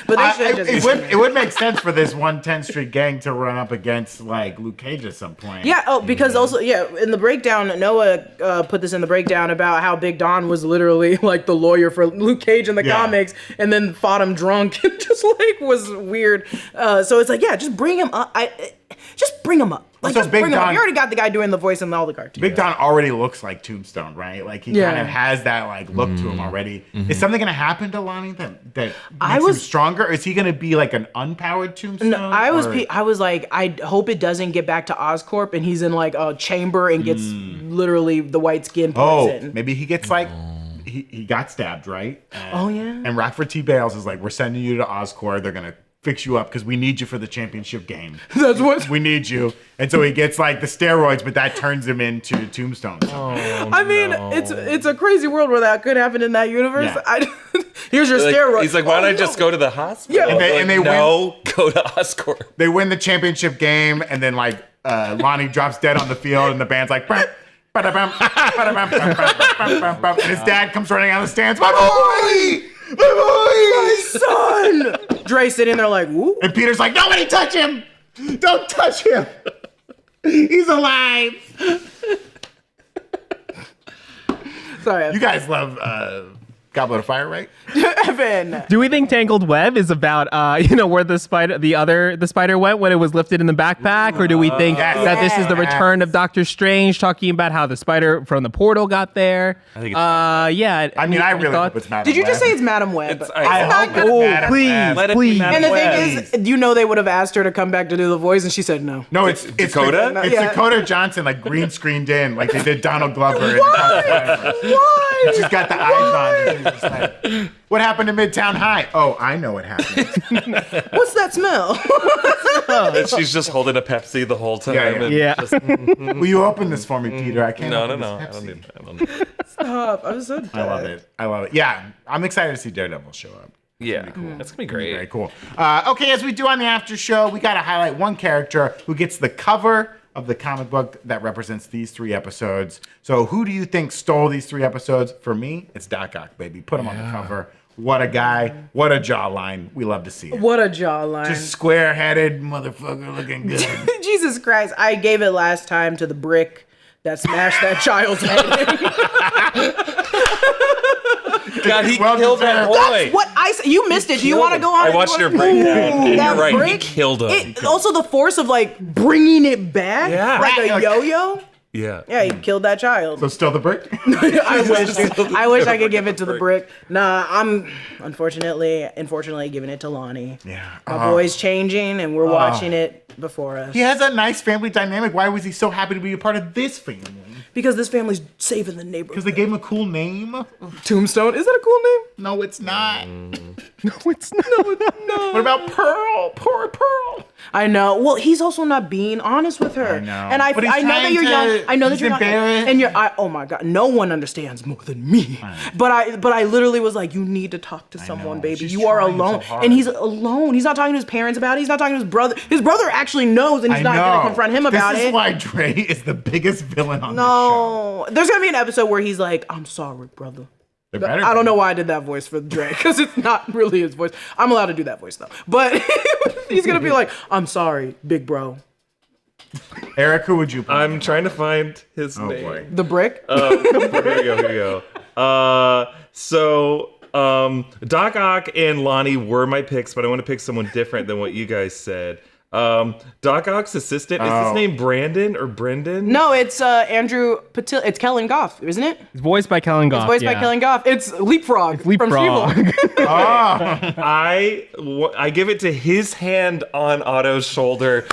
But they should have just. It would make sense for this 110th Street gang to run up against like Luke Cage at some point. Yeah. Oh, because also, in the breakdown, Noah put this in the breakdown about how Big Don was literally like the lawyer for Luke Cage in the comics, and then fought him drunk and just like was weird. So it's like, just bring him up. Just bring him up. Like, Also, just Big bring him up. Don- You already got the guy doing the voice in all the cartoons. Big Don already looks like Tombstone, right? Like he kind of has that like look to him already. Is something gonna happen to Lonnie that makes him stronger? Or is he gonna be like an unpowered Tombstone? No, I was like, I hope it doesn't get back to Oscorp and he's in like a chamber and gets literally the white skin poison. maybe he gets like he got stabbed, right? Oh yeah. And Rockford T. Bales is like, we're sending you to Oscorp. They're gonna fix you up because we need you for the championship game. That's what. We need you. And so he gets like the steroids, but that turns him into Tombstone. I mean, it's a crazy world where that could happen in that universe. Yeah. Here's your steroid. He's like, why don't I just go to the hospital? Yeah. And they no, go to Oscorp. They win the championship game, and then like Lonnie drops dead on the field, and the band's like, "Bam, ba-da-bam, ba-da-bam, bam, bam, bam, bam, bam," and his dad comes running out of the stands, my boy, my boy, son. Dre sitting there like, woo. and Peter's like, nobody touch him, don't touch him, he's alive. Sorry. You guys love Goblet of Fire, right? Evan. Do we think Tangled Web is about, where the spider went when it was lifted in the backpack? Or do we think that this is the return of Doctor Strange talking about how the spider from the portal got there? I think it's yeah. I mean, I really hope it's Madam Did you Web. just say it's Madam Web? I hope it's Madam please, Web. Let it be please. Madam And the Web. thing is, they would have asked her to come back to do the voice, and she said no. No, it's Dakota? It's Yeah. Dakota Johnson, like green screened in, like they did Donald Glover. Why? She's got the eyes on. And she's just like, what happened to Midtown High? Oh, I know what happened. What's that smell? And she's just holding a Pepsi the whole time. Yeah, and yeah. just- Will you open this for me, Peter? I can't. no. open I this don't Pepsi. need. I don't need. Stop. I'm so dead. I love it. Yeah, I'm excited to see Daredevil show up. Yeah, that's gonna be great. Very cool. Okay, as we do on the after show, we got to highlight one character who gets the cover of the comic book that represents these 3 episodes. So who do you think stole these 3 episodes? For me, it's Doc Ock, baby. Put him on the cover. What a guy. What a jawline. We love to see it. What a jawline. Just square-headed motherfucker looking good. Jesus Christ. I gave it last time to the brick that smashed that child's head in. God, he Well killed that deserved. boy. That's what I said. You missed it. Do you want to go on? I watched your breakdown. and That You're right. He brick, killed him. Also, the force of like bringing it back, Yeah. like a Right. yo-yo. Yeah. Yeah, he killed that child. So still the brick? I wish, dude. I wish I could give it to the brick. Nah, I'm unfortunately giving it to Lonnie. Yeah. My boy's changing, and we're watching it before us. He has a nice family dynamic. Why was he so happy to be a part of this family? Because this family's saving the neighborhood. Because they gave him a cool name? Tombstone. Is that a cool name? No, it's not. No, it's not. What about Pearl? Poor Pearl. I know. Well, he's also not being honest with her. I know. And I But he's know that trying you're young. to- I know that he's you're not. embarrassed. And oh my God, no one understands more than me. But I literally was like, you need to talk to someone, know. baby. She's You are trying so alone. hard. And he's alone. He's not talking to his parents about it. He's not talking to his brother. His brother actually knows, and he's not going to confront him about This it. is why Dre is the biggest villain on the show. No, there's gonna be an episode where he's like, "I'm sorry, brother." There better I be. don't know why I did that voice for Dre because it's not really his voice. I'm allowed to do that voice though, but he's gonna be like, "I'm sorry, big bro." Eric, who would you pick? I'm trying to find his Oh, name. boy. The brick. Here we go. Doc Ock and Lonnie were my picks, but I want to pick someone different than what you guys said. Doc Ock's assistant, is his name Brandon or Brendan? No, it's Andrew Patil. It's Kellen Goff, isn't it? It's voiced by Kellen Goff. Voiced by Kellen Goff. It's Leapfrog. From Leapfrog. She-Hulk. I give it to his hand on Otto's shoulder.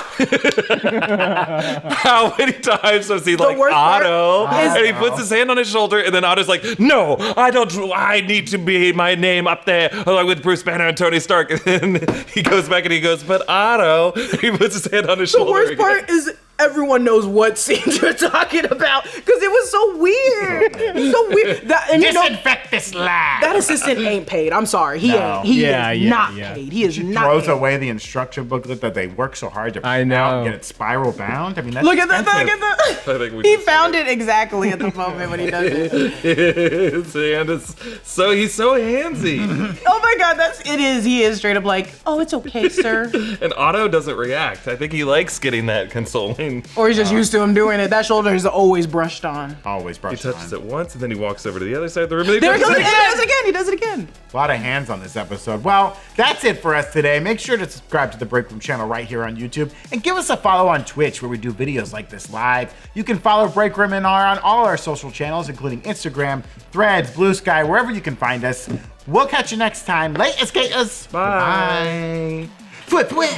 How many times was he like, worst part Otto? is- And he puts his hand on his shoulder, and then Otto's like, no, I need to be my name up there along with Bruce Banner and Tony Stark. And then he goes back and he goes, but Otto. He puts his hand on his The shoulder. worst again. part is everyone knows what scene you're talking about because it was so weird. It's so weird. Disinfect this lab. That assistant ain't paid. I'm sorry. He No. ain't. He Yeah, is yeah, not yeah. paid. He is not Throws paid. away the instruction booklet that they work so hard to print I know. out and get it spiral bound. I mean, that's Look at that. expensive. Look at I that. think we He should found it exactly at the moment when he does it. His hand is he's so handsy. Oh my God, it is. He is straight up like, oh, it's okay, sir. And Otto doesn't react. I think he likes getting that consoling. Or he's just used to him doing it. That shoulder is always brushed on. Always He brushed touches on. it once, and then he walks over to the other side of the room. And he There he does goes it again. again. He does it again. He does it again. A lot of hands on this episode. Well, that's it for us today. Make sure to subscribe to the Breakroom channel right here on YouTube and give us a follow on Twitch where we do videos like this live. You can follow Breakroom and R on all our social channels, including Instagram, Threads, Blue Sky, wherever you can find us. We'll catch you next time. Late skaters. Bye. Bye. Flip, flip.